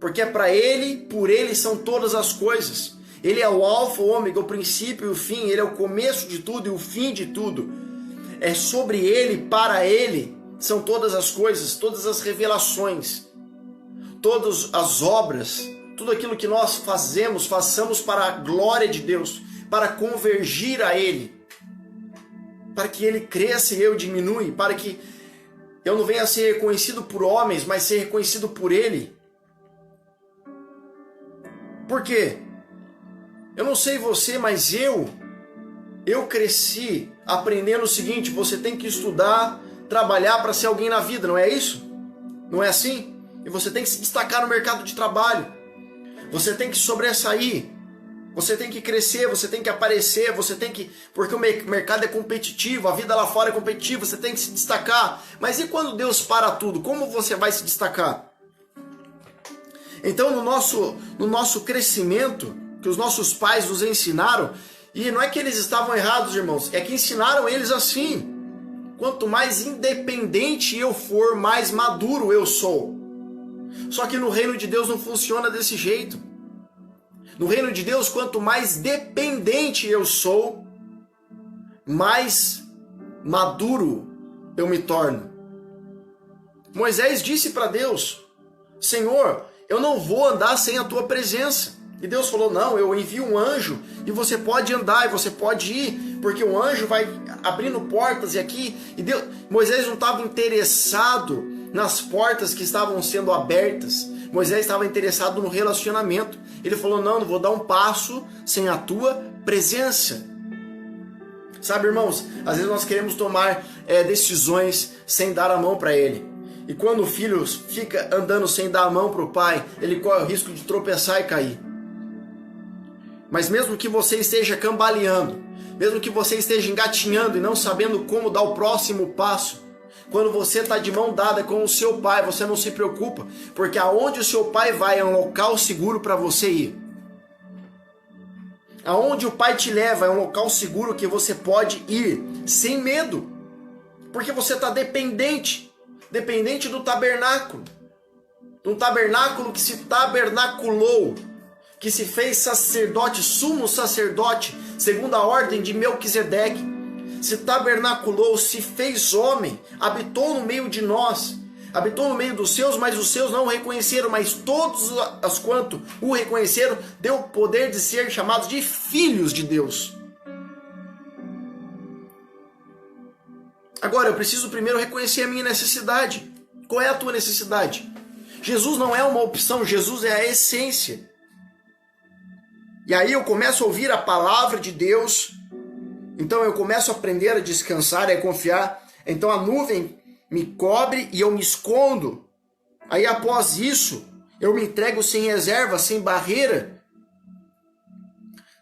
Porque é para ele, por ele são todas as coisas. Ele é o alfa, o ômega, o princípio e o fim. Ele é o começo de tudo e o fim de tudo. É sobre ele, para ele, são todas as coisas, todas as revelações, todas as obras, tudo aquilo que nós façamos para a glória de Deus, para convergir a ele, para que ele cresça e eu diminui, para que eu não venha a ser reconhecido por homens, mas ser reconhecido por ele. Por quê? Eu não sei você, mas eu cresci aprendendo o seguinte: você tem que estudar, trabalhar para ser alguém na vida, não é isso? Não é assim? E você tem que se destacar no mercado de trabalho. Você tem que sobressair. Você tem que crescer, você tem que aparecer, você tem que... Porque o mercado é competitivo, a vida lá fora é competitiva, você tem que se destacar. Mas e quando Deus para tudo? Como você vai se destacar? Então, no nosso crescimento, que os nossos pais nos ensinaram, e não é que eles estavam errados, irmãos, é que ensinaram eles assim: quanto mais independente eu for, mais maduro eu sou. Só que no reino de Deus não funciona desse jeito. No reino de Deus, quanto mais dependente eu sou, mais maduro eu me torno. Moisés disse para Deus: Senhor, eu não vou andar sem a tua presença. E Deus falou: não, eu envio um anjo e você pode andar e você pode ir, porque o anjo vai abrindo portas. E aqui, Moisés não estava interessado nas portas que estavam sendo abertas. Moisés estava interessado no relacionamento. Ele falou: não vou dar um passo sem a tua presença. Sabe, irmãos, às vezes nós queremos tomar decisões sem dar a mão para ele. E quando o filho fica andando sem dar a mão para o pai, ele corre o risco de tropeçar e cair. Mas mesmo que você esteja cambaleando, mesmo que você esteja engatinhando e não sabendo como dar o próximo passo, quando você está de mão dada com o seu pai, você não se preocupa, porque aonde o seu pai vai é um local seguro para você ir. Aonde o pai te leva é um local seguro que você pode ir sem medo, porque você está dependente do tabernáculo, de um tabernáculo que se tabernaculou, que se fez sacerdote, sumo sacerdote, segundo a ordem de Melquisedeque, se tabernaculou, se fez homem, habitou no meio de nós, habitou no meio dos seus, mas os seus não o reconheceram, mas todos as quanto o reconheceram, deu o poder de ser chamados de filhos de Deus. Agora, eu preciso primeiro reconhecer a minha necessidade. Qual é a tua necessidade? Jesus não é uma opção, Jesus é a essência. E aí eu começo a ouvir a palavra de Deus, então eu começo a aprender a descansar e a confiar. Então a nuvem me cobre e eu me escondo. Aí após isso, eu me entrego sem reserva, sem barreira,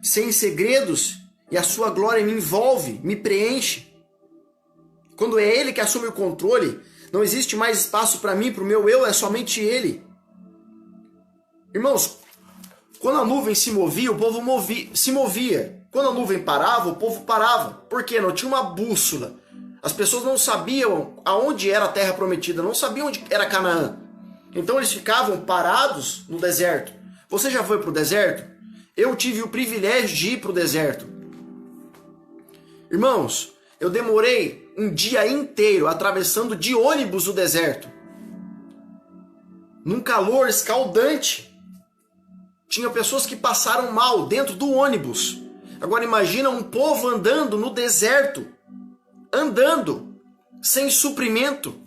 sem segredos, e a sua glória me envolve, me preenche. Quando é Ele que assume o controle, não existe mais espaço para mim, para o meu eu, é somente Ele. Irmãos, quando a nuvem se movia, o povo se movia. Quando a nuvem parava, o povo parava. Por quê? Não tinha uma bússola. As pessoas não sabiam aonde era a terra prometida, não sabiam onde era Canaã. Então eles ficavam parados no deserto. Você já foi para o deserto? Eu tive o privilégio de ir para o deserto. Irmãos, eu demorei um dia inteiro atravessando de ônibus o deserto. Num calor escaldante. Tinha pessoas que passaram mal dentro do ônibus. Agora imagina um povo andando no deserto. Andando. Sem suprimento.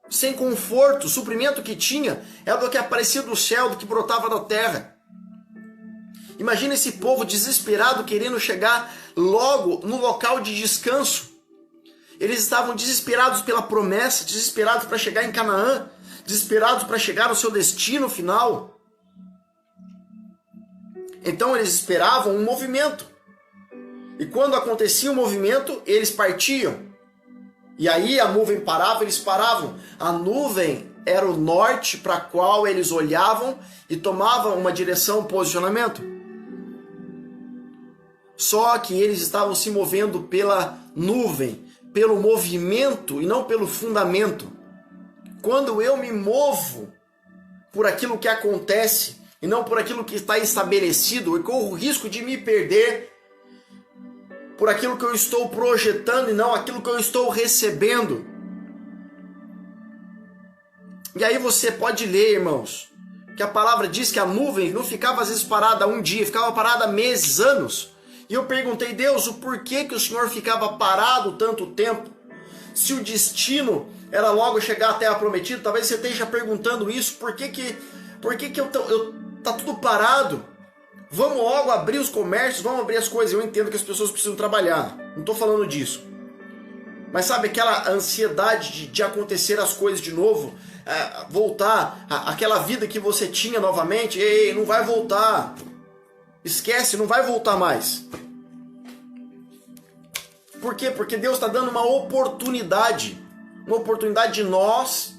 Sem conforto. O suprimento que tinha era do que aparecia do céu, do que brotava da terra. Imagina esse povo desesperado querendo chegar logo no local de descanso. Eles estavam desesperados pela promessa, desesperados para chegar em Canaã, desesperados para chegar no seu destino final. Então eles esperavam um movimento. E quando acontecia o movimento, eles partiam. E aí a nuvem parava, eles paravam. A nuvem era o norte para qual eles olhavam e tomavam uma direção, um posicionamento. Só que eles estavam se movendo pela nuvem, pelo movimento e não pelo fundamento. Quando eu me movo por aquilo que acontece, e não por aquilo que está estabelecido, e corro o risco de me perder por aquilo que eu estou projetando e não aquilo que eu estou recebendo. E aí você pode ler, irmãos, que a palavra diz que a nuvem não ficava às vezes parada um dia, ficava parada meses, anos. E eu perguntei, Deus, o porquê que o Senhor ficava parado tanto tempo? Se o destino era logo chegar até a prometida, talvez você esteja perguntando isso, por que tá tudo parado? Vamos logo abrir os comércios, vamos abrir as coisas. Eu entendo que as pessoas precisam trabalhar, não estou falando disso. Mas sabe aquela ansiedade de acontecer as coisas de novo, voltar àquela vida que você tinha novamente? Ei, não vai voltar. Esquece, não vai voltar mais. Por quê? Porque Deus está dando uma oportunidade de nós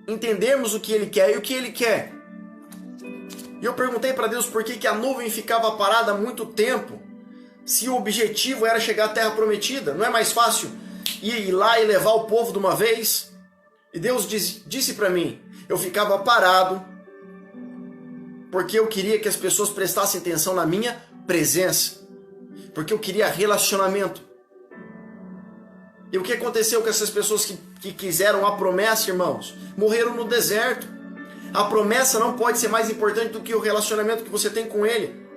entendermos o que Ele quer e o que Ele quer. E eu perguntei para Deus por que a nuvem ficava parada há muito tempo, se o objetivo era chegar à Terra Prometida. Não é mais fácil ir lá e levar o povo de uma vez? E Deus disse para mim, eu ficava parado porque eu queria que as pessoas prestassem atenção na minha presença, porque eu queria relacionamento. E o que aconteceu com essas pessoas que quiseram a promessa, irmãos? Morreram no deserto. A promessa não pode ser mais importante do que o relacionamento que você tem com Ele.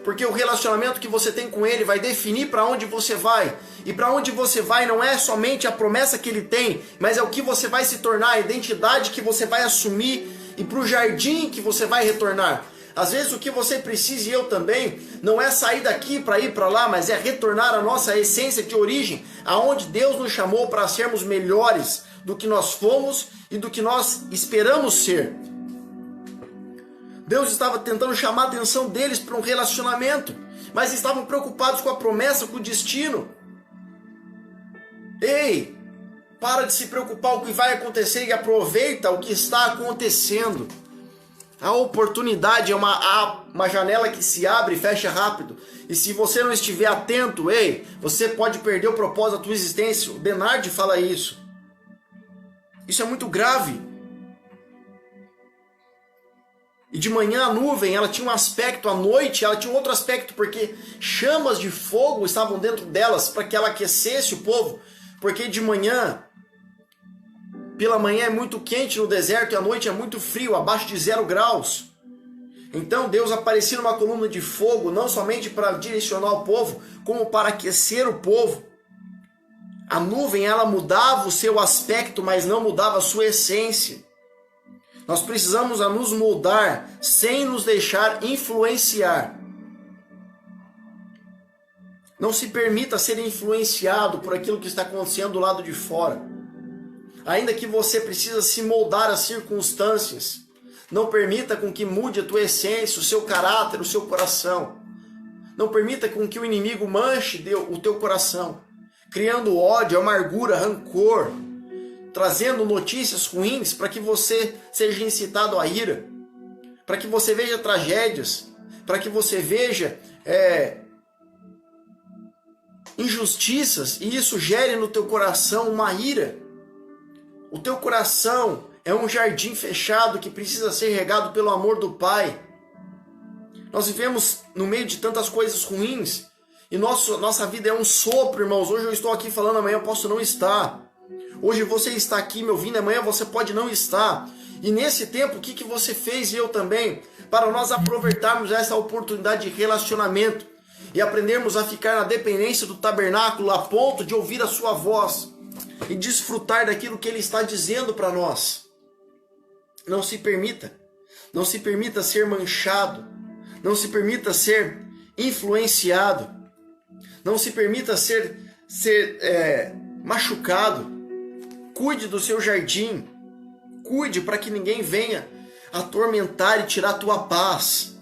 Porque o relacionamento que você tem com Ele vai definir para onde você vai. E para onde você vai não é somente a promessa que Ele tem, mas é o que você vai se tornar, a identidade que você vai assumir e para o jardim que você vai retornar. Às vezes o que você precisa, e eu também, não é sair daqui para ir para lá, mas é retornar à nossa essência de origem, aonde Deus nos chamou para sermos melhores do que nós fomos e do que nós esperamos ser. Deus estava tentando chamar a atenção deles para um relacionamento, mas estavam preocupados com a promessa, com o destino. Ei, para de se preocupar com o que vai acontecer e aproveita o que está acontecendo. A oportunidade é uma janela que se abre e fecha rápido. E se você não estiver atento, ei, você pode perder o propósito da tua existência. O Bernard fala isso. Isso é muito grave. E de manhã a nuvem, ela tinha um aspecto, à noite ela tinha um outro aspecto, porque chamas de fogo estavam dentro delas para que ela aquecesse o povo. Porque de manhã, pela manhã é muito quente no deserto e à noite é muito frio, abaixo de 0 graus. Então Deus aparecia numa coluna de fogo, não somente para direcionar o povo, como para aquecer o povo. A nuvem, ela mudava o seu aspecto, mas não mudava a sua essência. Nós precisamos nos moldar sem nos deixar influenciar. Não se permita ser influenciado por aquilo que está acontecendo do lado de fora. Ainda que você precisa se moldar às circunstâncias, não permita com que mude a tua essência, o seu caráter, o seu coração. Não permita com que o inimigo manche o teu coração, criando ódio, amargura, rancor, trazendo notícias ruins para que você seja incitado à ira, para que você veja tragédias, para que você veja injustiças e isso gere no teu coração uma ira. O teu coração é um jardim fechado que precisa ser regado pelo amor do Pai. Nós vivemos no meio de tantas coisas ruins e nossa vida é um sopro, irmãos. Hoje eu estou aqui falando, amanhã eu posso não estar. Hoje você está aqui me ouvindo, amanhã você pode não estar. E nesse tempo, o que você fez e eu também, para nós aproveitarmos essa oportunidade de relacionamento e aprendermos a ficar na dependência do tabernáculo a ponto de ouvir a sua voz e desfrutar daquilo que Ele está dizendo para nós. Não se permita ser manchado, não se permita ser influenciado, não se permita ser machucado. Cuide do seu jardim, cuide para que ninguém venha atormentar e tirar a tua paz.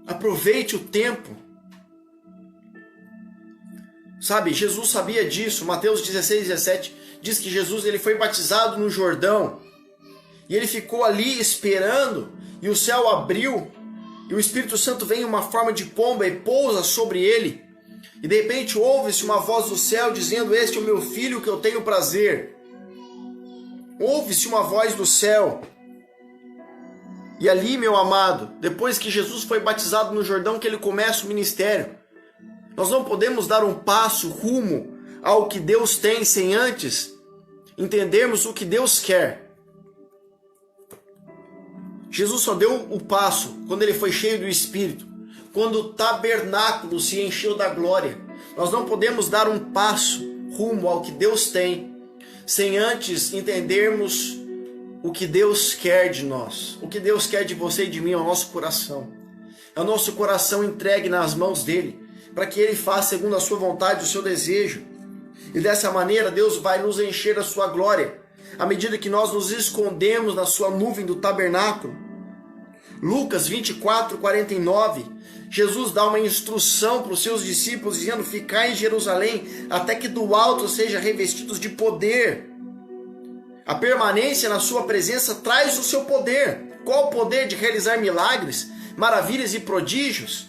Aproveite o tempo. Sabe, Jesus sabia disso. Mateus 16:17 diz que Jesus ele foi batizado no Jordão. E ele ficou ali esperando. E o céu abriu. E o Espírito Santo vem em uma forma de pomba e pousa sobre ele. E de repente ouve-se uma voz do céu dizendo: este é o meu filho que eu tenho prazer. Ouve-se uma voz do céu. E ali, meu amado, depois que Jesus foi batizado no Jordão, que ele começa o ministério, nós não podemos dar um passo rumo ao que Deus tem sem antes entendermos o que Deus quer. Jesus só deu o passo quando ele foi cheio do Espírito, quando o tabernáculo se encheu da glória. Nós não podemos dar um passo rumo ao que Deus tem sem antes entendermos o que Deus quer de nós. O que Deus quer de você e de mim é o nosso coração. É o nosso coração entregue nas mãos dele, para que ele faça segundo a sua vontade, o seu desejo. E dessa maneira Deus vai nos encher da sua glória, à medida que nós nos escondemos na sua nuvem do tabernáculo. Lucas 24, 49, Jesus dá uma instrução para os seus discípulos, dizendo: ficai em Jerusalém, até que do alto sejam revestidos de poder. A permanência na sua presença traz o seu poder. Qual o poder de realizar milagres, maravilhas e prodígios?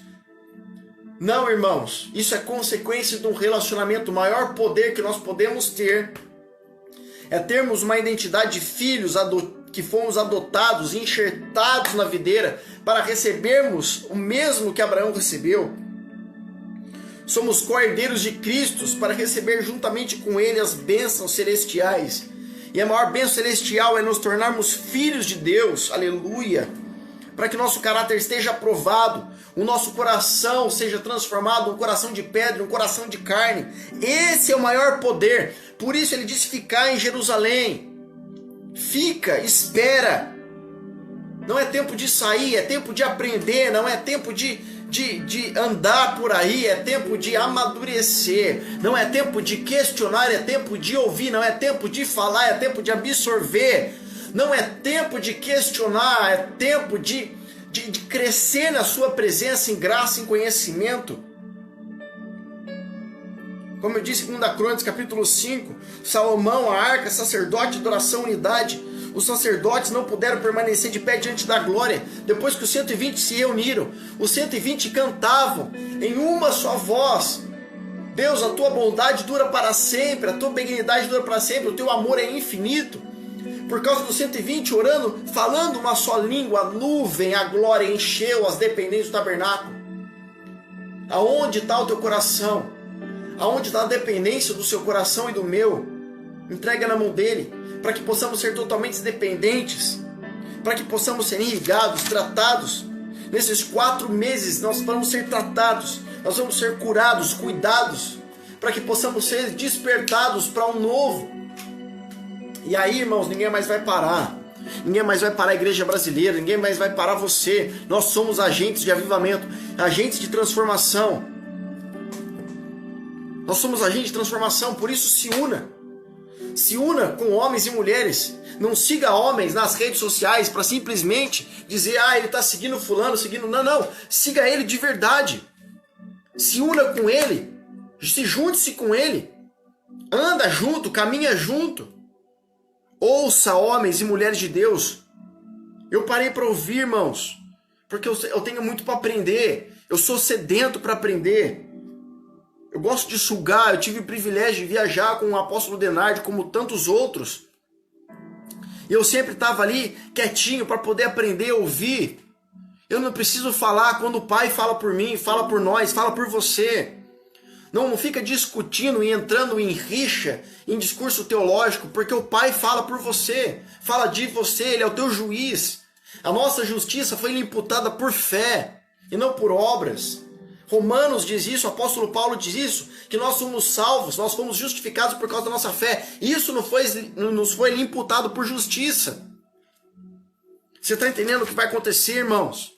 Não, irmãos, isso é consequência de um relacionamento. O maior poder que nós podemos ter é termos uma identidade de filhos que fomos adotados, enxertados na videira, para recebermos o mesmo que Abraão recebeu. Somos co-herdeiros de Cristo para receber juntamente com ele as bênçãos celestiais. E a maior bênção celestial é nos tornarmos filhos de Deus, aleluia, para que nosso caráter esteja aprovado, o nosso coração seja transformado, um coração de pedra, um coração de carne. Esse é o maior poder. Por isso ele disse: ficar em Jerusalém. Fica, espera. Não é tempo de sair, é tempo de aprender, não é tempo de andar por aí, é tempo de amadurecer, não é tempo de questionar, é tempo de ouvir, não é tempo de falar, é tempo de absorver, não é tempo de questionar, é tempo de crescer na sua presença em graça, em conhecimento. Como eu disse em 2 Crônicas, capítulo 5, Salomão, a arca, sacerdote, adoração, unidade. Os sacerdotes não puderam permanecer de pé diante da glória. Depois que os 120 se reuniram, os 120 cantavam em uma só voz: Deus, a tua bondade dura para sempre, a tua benignidade dura para sempre, o teu amor é infinito. Por causa dos 120 orando, falando uma só língua, a nuvem, a glória encheu as dependências do tabernáculo. Aonde está o teu coração? Aonde está a dependência do seu coração e do meu? Entrega na mão dele, para que possamos ser totalmente dependentes, para que possamos ser irrigados, tratados. Nesses 4 meses nós vamos ser tratados, nós vamos ser curados, cuidados, para que possamos ser despertados para um novo. E aí, irmãos, ninguém mais vai parar. Ninguém mais vai parar a igreja brasileira, ninguém mais vai parar você. Nós somos agentes de avivamento, agentes de transformação. Nós somos agentes de transformação, por isso se una. Se una com homens e mulheres. Não siga homens nas redes sociais para simplesmente dizer: ele está seguindo fulano, seguindo... Não. Siga ele de verdade. Se una com ele. Se junte-se com ele. Anda junto, caminha junto. Ouça homens e mulheres de Deus. Eu parei para ouvir, irmãos, porque eu tenho muito para aprender. Eu sou sedento para aprender. Eu gosto de sugar. Eu tive o privilégio de viajar com o apóstolo Denardi, como tantos outros. E eu sempre estava ali quietinho para poder aprender a ouvir. Eu não preciso falar quando o Pai fala por mim, fala por nós, fala por você. Não fica discutindo e entrando em rixa, em discurso teológico, porque o Pai fala por você, fala de você, Ele é o teu juiz. A nossa justiça foi lhe imputada por fé e não por obras. Romanos diz isso, o apóstolo Paulo diz isso, que nós somos salvos, nós fomos justificados por causa da nossa fé. Isso nos foi lhe imputado por justiça. Você está entendendo o que vai acontecer, irmãos?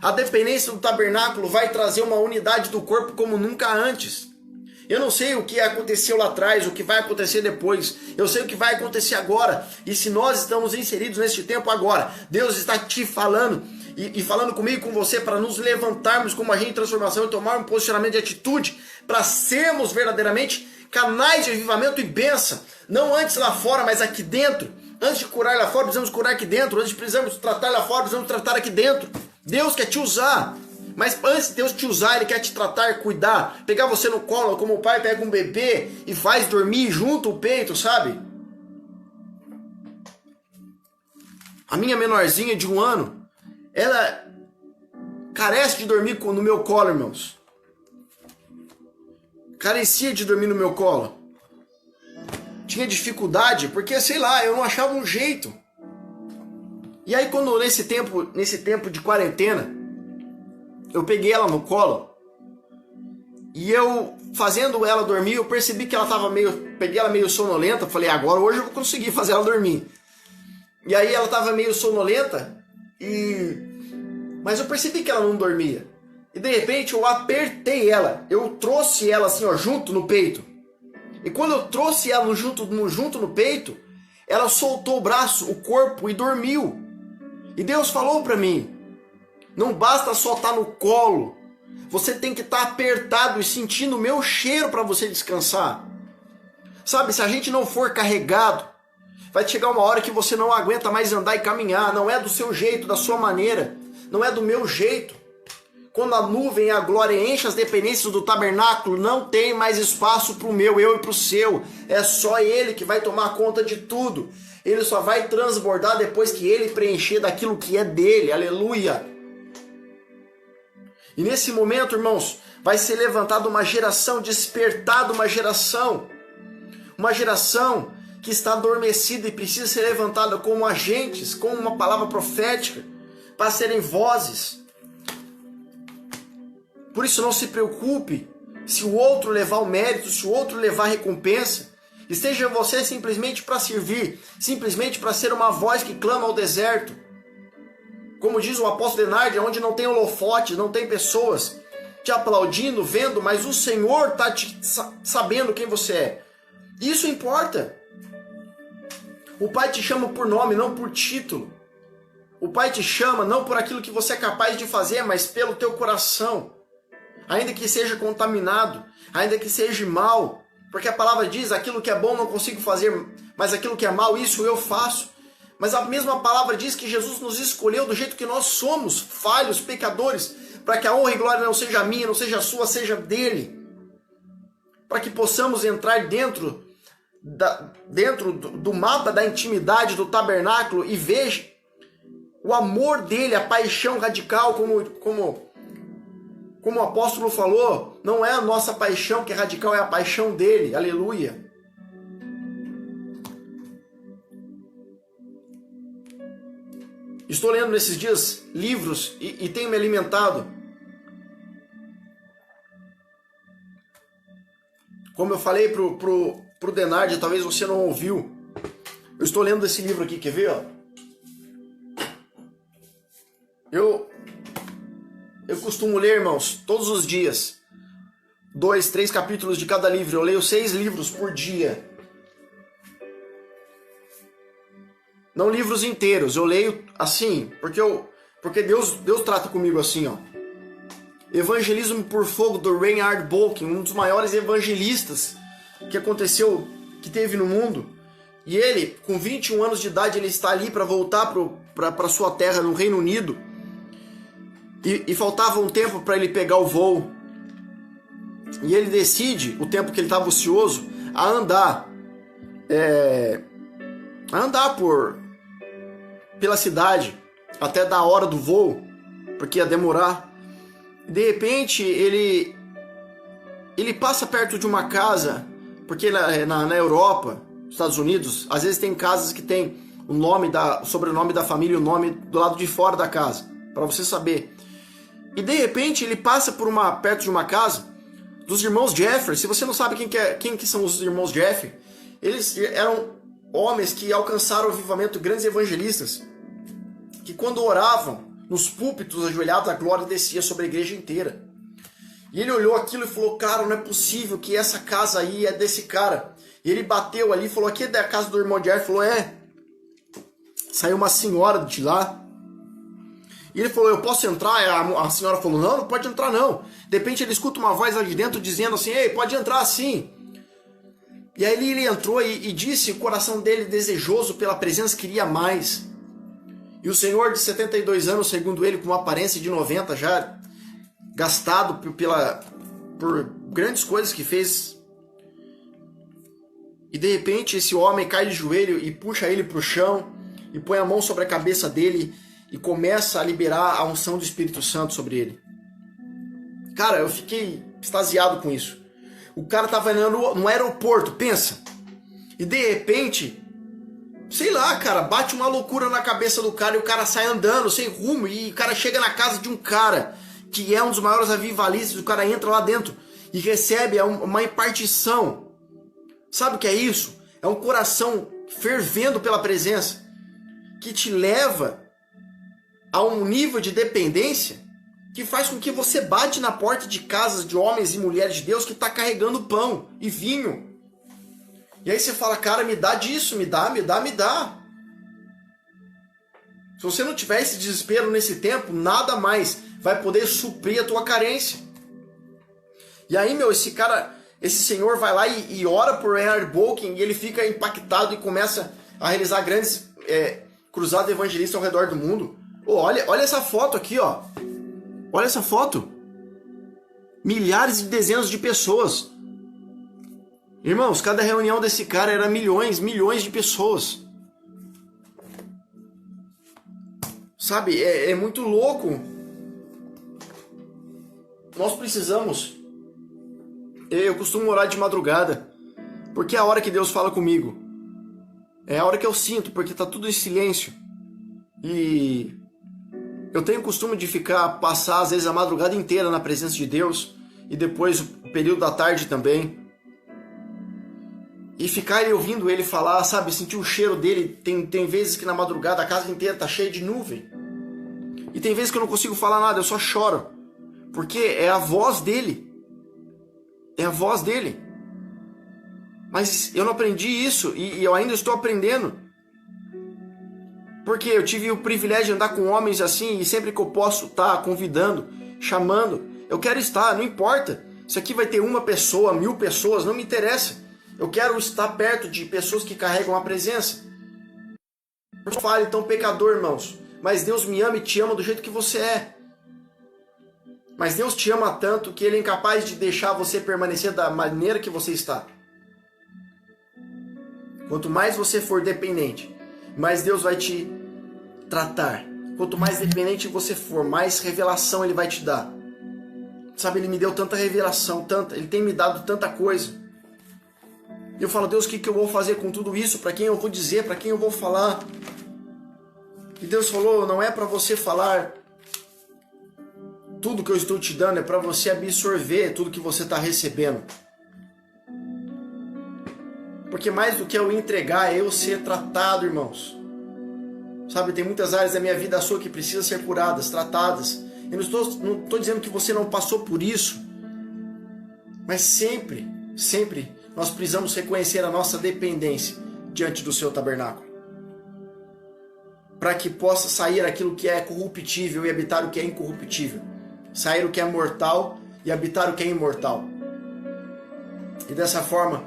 A dependência do tabernáculo vai trazer uma unidade do corpo como nunca antes. Eu não sei o que aconteceu lá atrás, o que vai acontecer depois. Eu sei o que vai acontecer agora. E se nós estamos inseridos neste tempo agora, Deus está te falando e falando comigo e com você para nos levantarmos como agente de transformação e tomar um posicionamento de atitude para sermos verdadeiramente canais de avivamento e bênção. Não antes lá fora, mas aqui dentro. Antes de curar lá fora, precisamos curar aqui dentro. Antes de precisamos tratar lá fora, precisamos tratar aqui dentro. Deus quer te usar. Mas antes de Deus te usar, Ele quer te tratar, cuidar. Pegar você no colo, como o pai pega um bebê e faz dormir junto o peito, sabe? A minha menorzinha de 1 ano, ela carece de dormir no meu colo, irmãos. Carecia de dormir no meu colo. Tinha dificuldade, porque, sei lá, eu não achava um jeito. E aí, quando nesse tempo de quarentena, eu peguei ela no colo, e eu, fazendo ela dormir, eu percebi que ela tava peguei ela meio sonolenta, falei, agora hoje eu vou conseguir fazer ela dormir. E aí ela tava meio sonolenta, mas eu percebi que ela não dormia. E de repente eu apertei ela, eu trouxe ela assim, ó, junto no peito. E quando eu trouxe ela junto no peito, ela soltou o braço, o corpo e dormiu. E Deus falou para mim, não basta só estar no colo, você tem que estar apertado e sentindo o meu cheiro para você descansar. Sabe, se a gente não for carregado, vai chegar uma hora que você não aguenta mais andar e caminhar, não é do seu jeito, da sua maneira, não é do meu jeito. Quando a nuvem e a glória enchem as dependências do tabernáculo, não tem mais espaço para o meu, eu e para o seu. É só Ele que vai tomar conta de tudo. Ele só vai transbordar depois que Ele preencher daquilo que é dele. Aleluia! E nesse momento, irmãos, vai ser levantada uma geração, despertada uma geração que está adormecida e precisa ser levantada como agentes, como uma palavra profética, para serem vozes. Por isso não se preocupe se o outro levar o mérito, se o outro levar a recompensa. Esteja você simplesmente para servir, simplesmente para ser uma voz que clama ao deserto. Como diz o apóstolo Denardi, onde não tem holofote, não tem pessoas te aplaudindo, vendo, mas o Senhor está sabendo quem você é. Isso importa. O Pai te chama por nome, não por título. O Pai te chama não por aquilo que você é capaz de fazer, mas pelo teu coração. Ainda que seja contaminado, ainda que seja mal, porque a palavra diz, aquilo que é bom não consigo fazer, mas aquilo que é mal, isso eu faço. Mas a mesma palavra diz que Jesus nos escolheu do jeito que nós somos, falhos, pecadores, para que a honra e glória não seja minha, não seja sua, seja dele. Para que possamos entrar dentro do mapa da intimidade do tabernáculo e veja o amor dele, a paixão radical, como o apóstolo falou, não é a nossa paixão que é radical, é a paixão dele. Aleluia. Estou lendo nesses dias livros e tenho me alimentado. Como eu falei pro Denardi, talvez você não ouviu. Eu estou lendo esse livro aqui, quer ver? Ó? Eu costumo ler, irmãos, todos os dias, 2, 3 capítulos de cada livro. Eu leio 6 livros por dia. Não livros inteiros, eu leio assim, porque Deus trata comigo assim, ó. Evangelismo por Fogo, do Reinhard Bonnke, um dos maiores evangelistas que teve no mundo. E ele, com 21 anos de idade, ele está ali para voltar para sua terra no Reino Unido. E faltava um tempo para ele pegar o voo. E ele decide, o tempo que ele estava ocioso, a andar pela cidade até da hora do voo, porque ia demorar. De repente ele passa perto de uma casa, porque na Europa, Estados Unidos, às vezes tem casas que tem o sobrenome da família e o nome do lado de fora da casa, para você saber. E de repente ele passa perto de uma casa dos irmãos Jeffrey. Se você não sabe quem que são os irmãos Jeffrey, eles eram homens que alcançaram o avivamento, grandes evangelistas, que quando oravam nos púlpitos ajoelhados, a glória descia sobre a igreja inteira. E ele olhou aquilo e falou, cara, não é possível que essa casa aí é desse cara. E ele bateu ali e falou, aqui é da casa do irmão Jeffrey. Falou, é. Saiu uma senhora de lá. E ele falou, eu posso entrar? A senhora falou, não pode entrar não. De repente ele escuta uma voz ali de dentro dizendo assim, ei, pode entrar sim. E aí ele entrou e disse, o coração dele desejoso pela presença queria mais. E o senhor de 72 anos, segundo ele, com uma aparência de 90 já, gastado por grandes coisas que fez. E de repente esse homem cai de joelho e puxa ele para o chão e põe a mão sobre a cabeça dele e começa a liberar a unção do Espírito Santo sobre ele. Cara, eu fiquei extasiado com isso. O cara tava no aeroporto, pensa. E de repente, sei lá, cara, bate uma loucura na cabeça do cara e o cara sai andando sem rumo. E o cara chega na casa de um cara que é um dos maiores avivalistas. O cara entra lá dentro e recebe uma impartição. Sabe o que é isso? É um coração fervendo pela presença que te leva a um nível de dependência que faz com que você bate na porta de casas de homens e mulheres de Deus que está carregando pão e vinho. E aí você fala, cara, me dá disso, me dá. Se você não tiver esse desespero nesse tempo, nada mais vai poder suprir a tua carência. E aí, esse senhor vai lá e ora por Reinhard Bonnke e ele fica impactado e começa a realizar grandes cruzadas evangelistas ao redor do mundo. Olha essa foto aqui, ó. Olha essa foto. Milhares e dezenas de pessoas. Irmãos, cada reunião desse cara era milhões de pessoas. Sabe, é muito louco. Nós precisamos... Eu costumo orar de madrugada, porque é a hora que Deus fala comigo. É a hora que eu sinto, porque tá tudo em silêncio. E eu tenho o costume de passar às vezes a madrugada inteira na presença de Deus, e depois o período da tarde também. E ficar ouvindo ele falar, sabe, sentir o cheiro dele. Tem vezes que na madrugada a casa inteira tá cheia de nuvem. E tem vezes que eu não consigo falar nada, eu só choro. Porque é a voz dele. É a voz dele. Mas eu não aprendi isso e eu ainda estou aprendendo. Porque eu tive o privilégio de andar com homens assim e sempre que eu posso estar convidando, chamando, eu quero estar, não importa. Se aqui vai ter 1 pessoa, 1000 pessoas, não me interessa. Eu quero estar perto de pessoas que carregam a presença. Eu falo então pecador, irmãos. Mas Deus me ama e te ama do jeito que você é. Mas Deus te ama tanto que Ele é incapaz de deixar você permanecer da maneira que você está. Quanto mais você for dependente, mais Deus vai te tratar. Quanto mais dependente você for, mais revelação Ele vai te dar. Sabe, Ele me deu tanta revelação, Ele tem me dado tanta coisa. E eu falo, Deus, o que eu vou fazer com tudo isso? Para quem eu vou dizer? Para quem eu vou falar? E Deus falou, não é para você falar tudo que eu estou te dando, é para você absorver tudo que você está recebendo. Porque mais do que eu entregar, é eu ser tratado, irmãos. Sabe, tem muitas áreas da minha vida sua que precisam ser curadas, tratadas. Eu não estou dizendo que você não passou por isso. Mas sempre nós precisamos reconhecer a nossa dependência diante do seu tabernáculo. Para que possa sair aquilo que é corruptível e habitar o que é incorruptível. Sair o que é mortal e habitar o que é imortal. E dessa forma,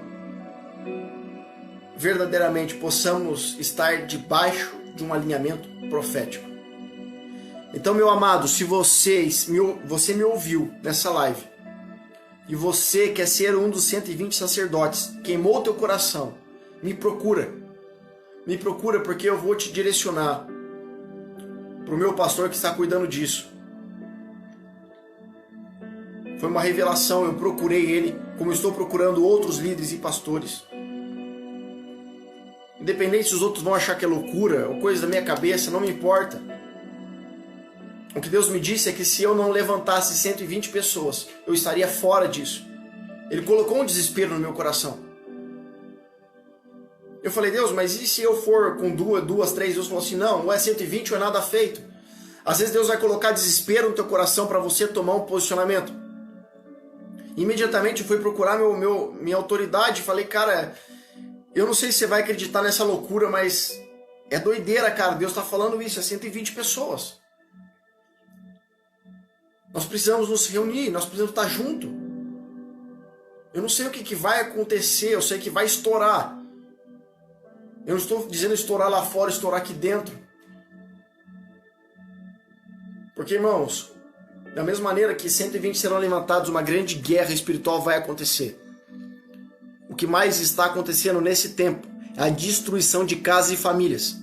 verdadeiramente possamos estar debaixo de um alinhamento profético. Então, meu amado, se você me ouviu nessa live e você quer ser um dos 120 sacerdotes, queimou teu coração, me procura. Me procura porque eu vou te direcionar para o meu pastor que está cuidando disso. Foi uma revelação, eu procurei ele, como estou procurando outros líderes e pastores. Independente se os outros vão achar que é loucura ou coisa da minha cabeça, não me importa. O que Deus me disse é que se eu não levantasse 120 pessoas, eu estaria fora disso. Ele colocou um desespero no meu coração. Eu falei, Deus, mas e se eu for com duas, três? Deus falou assim, não é 120 ou é nada feito. Às vezes Deus vai colocar desespero no teu coração para você tomar um posicionamento. Imediatamente eu fui procurar minha autoridade e falei, cara, eu não sei se você vai acreditar nessa loucura, mas é doideira, cara. Deus está falando isso, é 120 pessoas. Nós precisamos nos reunir, nós precisamos estar juntos. Eu não sei o que vai acontecer, eu sei que vai estourar. Eu não estou dizendo estourar lá fora, estourar aqui dentro. Porque, irmãos, da mesma maneira que 120 serão levantados, uma grande guerra espiritual vai acontecer. O que mais está acontecendo nesse tempo é a destruição de casas e famílias.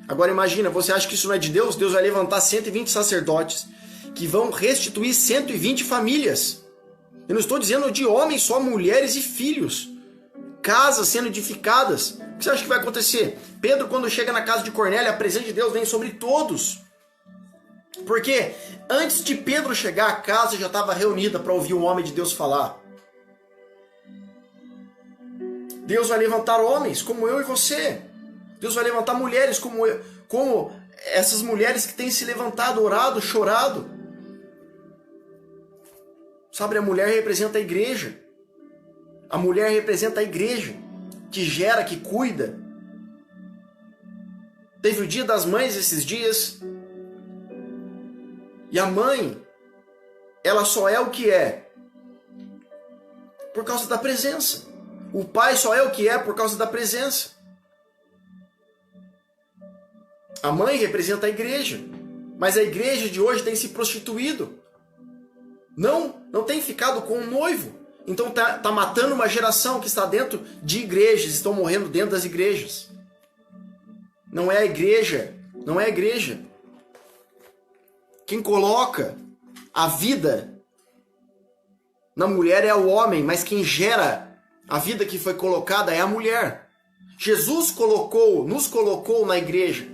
Agora imagina, você acha que isso não é de Deus? Deus vai levantar 120 sacerdotes que vão restituir 120 famílias. Eu não estou dizendo de homens, só mulheres e filhos. Casas sendo edificadas. O que você acha que vai acontecer? Pedro, quando chega na casa de Cornélio, a presença de Deus vem sobre todos. Porque antes de Pedro chegar, a casa já estava reunida para ouvir um homem de Deus falar. Deus vai levantar homens como eu e você. Deus vai levantar mulheres como eu, como essas mulheres que têm se levantado, orado, chorado. Sabe, a mulher representa a igreja. A mulher representa a igreja, que gera, que cuida. Teve o Dia das Mães esses dias. E a mãe, ela só é o que é por causa da presença. O pai só é o que é por causa da presença. A mãe representa a igreja, mas a igreja de hoje tem se prostituído. Não tem ficado com um noivo. Então tá matando uma geração que está dentro de igrejas, estão morrendo dentro das igrejas. Não é a igreja, não é a igreja. Quem coloca a vida na mulher é o homem, mas quem gera a vida que foi colocada é a mulher. Jesus nos colocou na igreja.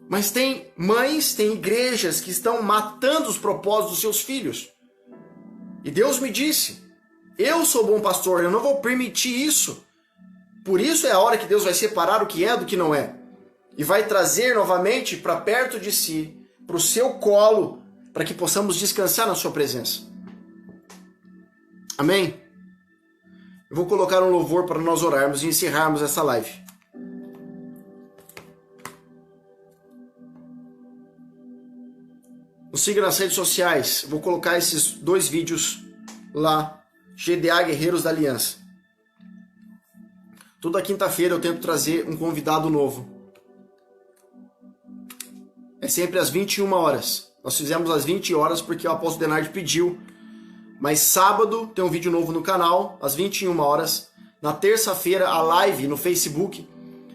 Mas tem mães, tem igrejas que estão matando os propósitos dos seus filhos. E Deus me disse, eu sou bom pastor, eu não vou permitir isso. Por isso é a hora que Deus vai separar o que é do que não é. E vai trazer novamente para perto de si, para o seu colo, para que possamos descansar na sua presença. Amém? Eu vou colocar um louvor para nós orarmos e encerrarmos essa live. Nos siga nas redes sociais. Vou colocar esses 2 vídeos lá. GDA Guerreiros da Aliança. Toda quinta-feira eu tento trazer um convidado novo. É sempre às 21 horas. Nós fizemos às 20 horas porque o apóstolo Denardi pediu. Mas sábado tem um vídeo novo no canal, às 21 horas. Na terça-feira, a live no Facebook,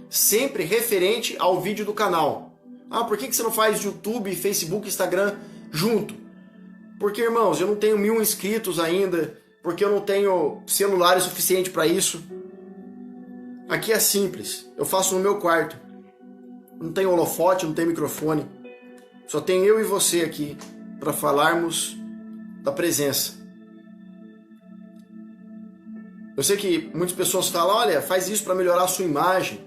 sempre referente ao vídeo do canal. Ah, por que você não faz YouTube, Facebook, Instagram junto? Porque, irmãos, eu não tenho 1000 inscritos ainda, porque eu não tenho celular suficiente para isso. Aqui é simples, eu faço no meu quarto. Não tem holofote, não tem microfone. Só tem eu e você aqui para falarmos da presença. Eu sei que muitas pessoas falam, olha, faz isso para melhorar a sua imagem,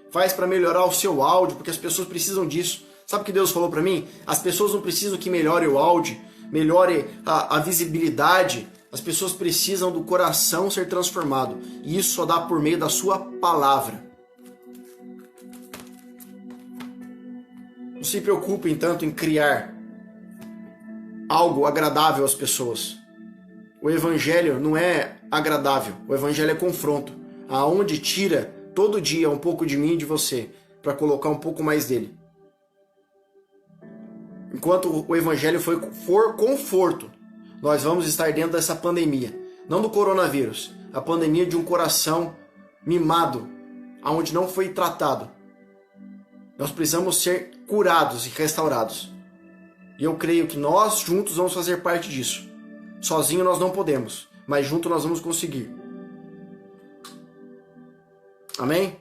faz para melhorar o seu áudio, porque as pessoas precisam disso. Sabe o que Deus falou para mim? As pessoas não precisam que melhore o áudio, melhore a visibilidade. As pessoas precisam do coração ser transformado. E isso só dá por meio da sua palavra. Não se preocupem tanto em criar algo agradável às pessoas. O evangelho não é agradável. O evangelho é confronto. Aonde tira todo dia um pouco de mim e de você para colocar um pouco mais dele. Enquanto o evangelho for conforto, nós vamos estar dentro dessa pandemia. Não do coronavírus, a pandemia de um coração mimado, aonde não foi tratado. Nós precisamos ser curados e restaurados. E eu creio que nós juntos vamos fazer parte disso. Sozinho nós não podemos, mas juntos nós vamos conseguir. Amém?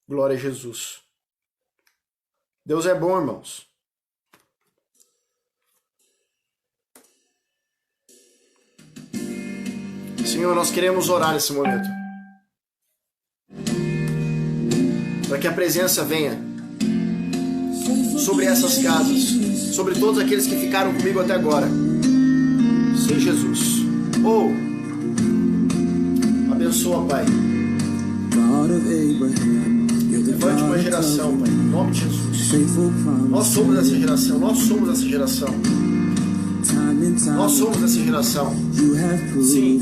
Glória a Jesus. Deus é bom, irmãos. Senhor, nós queremos orar nesse momento. Para que a presença venha sobre essas casas, sobre todos aqueles que ficaram comigo até agora. Sim, Jesus. Abençoa, Pai. Levante uma geração, Pai, em nome de Jesus. Nós somos essa geração, nós somos essa geração. Nós somos essa geração. Sim.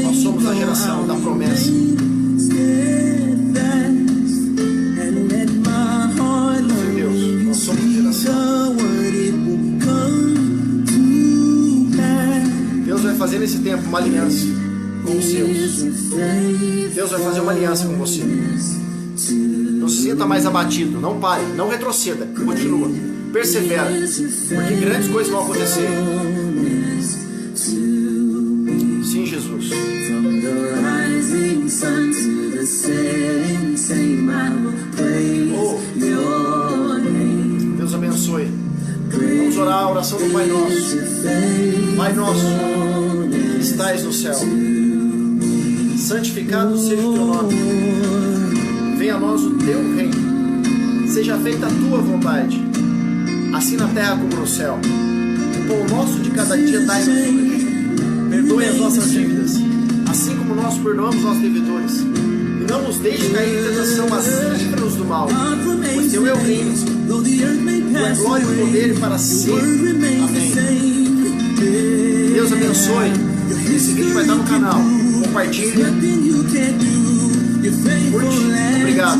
Nós somos a geração da promessa. Deus, nós somos a geração. nesse tempo uma aliança com os seus. Deus vai fazer uma aliança com você. Não se sinta mais abatido. Não pare, não retroceda. Continua. Persevera. Porque grandes coisas vão acontecer. Sim, Jesus. Oh, Deus abençoe. Vamos orar a oração do Pai Nosso. Pai Nosso, que estais no céu, santificado seja o teu nome. Venha a nós o teu reino. Seja feita a tua vontade, assim na terra como no céu. O pão nosso de cada dia dai-nos hoje. Perdoe as nossas dívidas, assim como nós perdoamos aos devedores. E não nos deixe cair em tentação, mas livra-nos do mal. Pois teu é o reino, tua glória e o poder para sempre. Amém. Deus abençoe. Esse vídeo vai estar no canal. Compartilhe. Curte. Obrigado.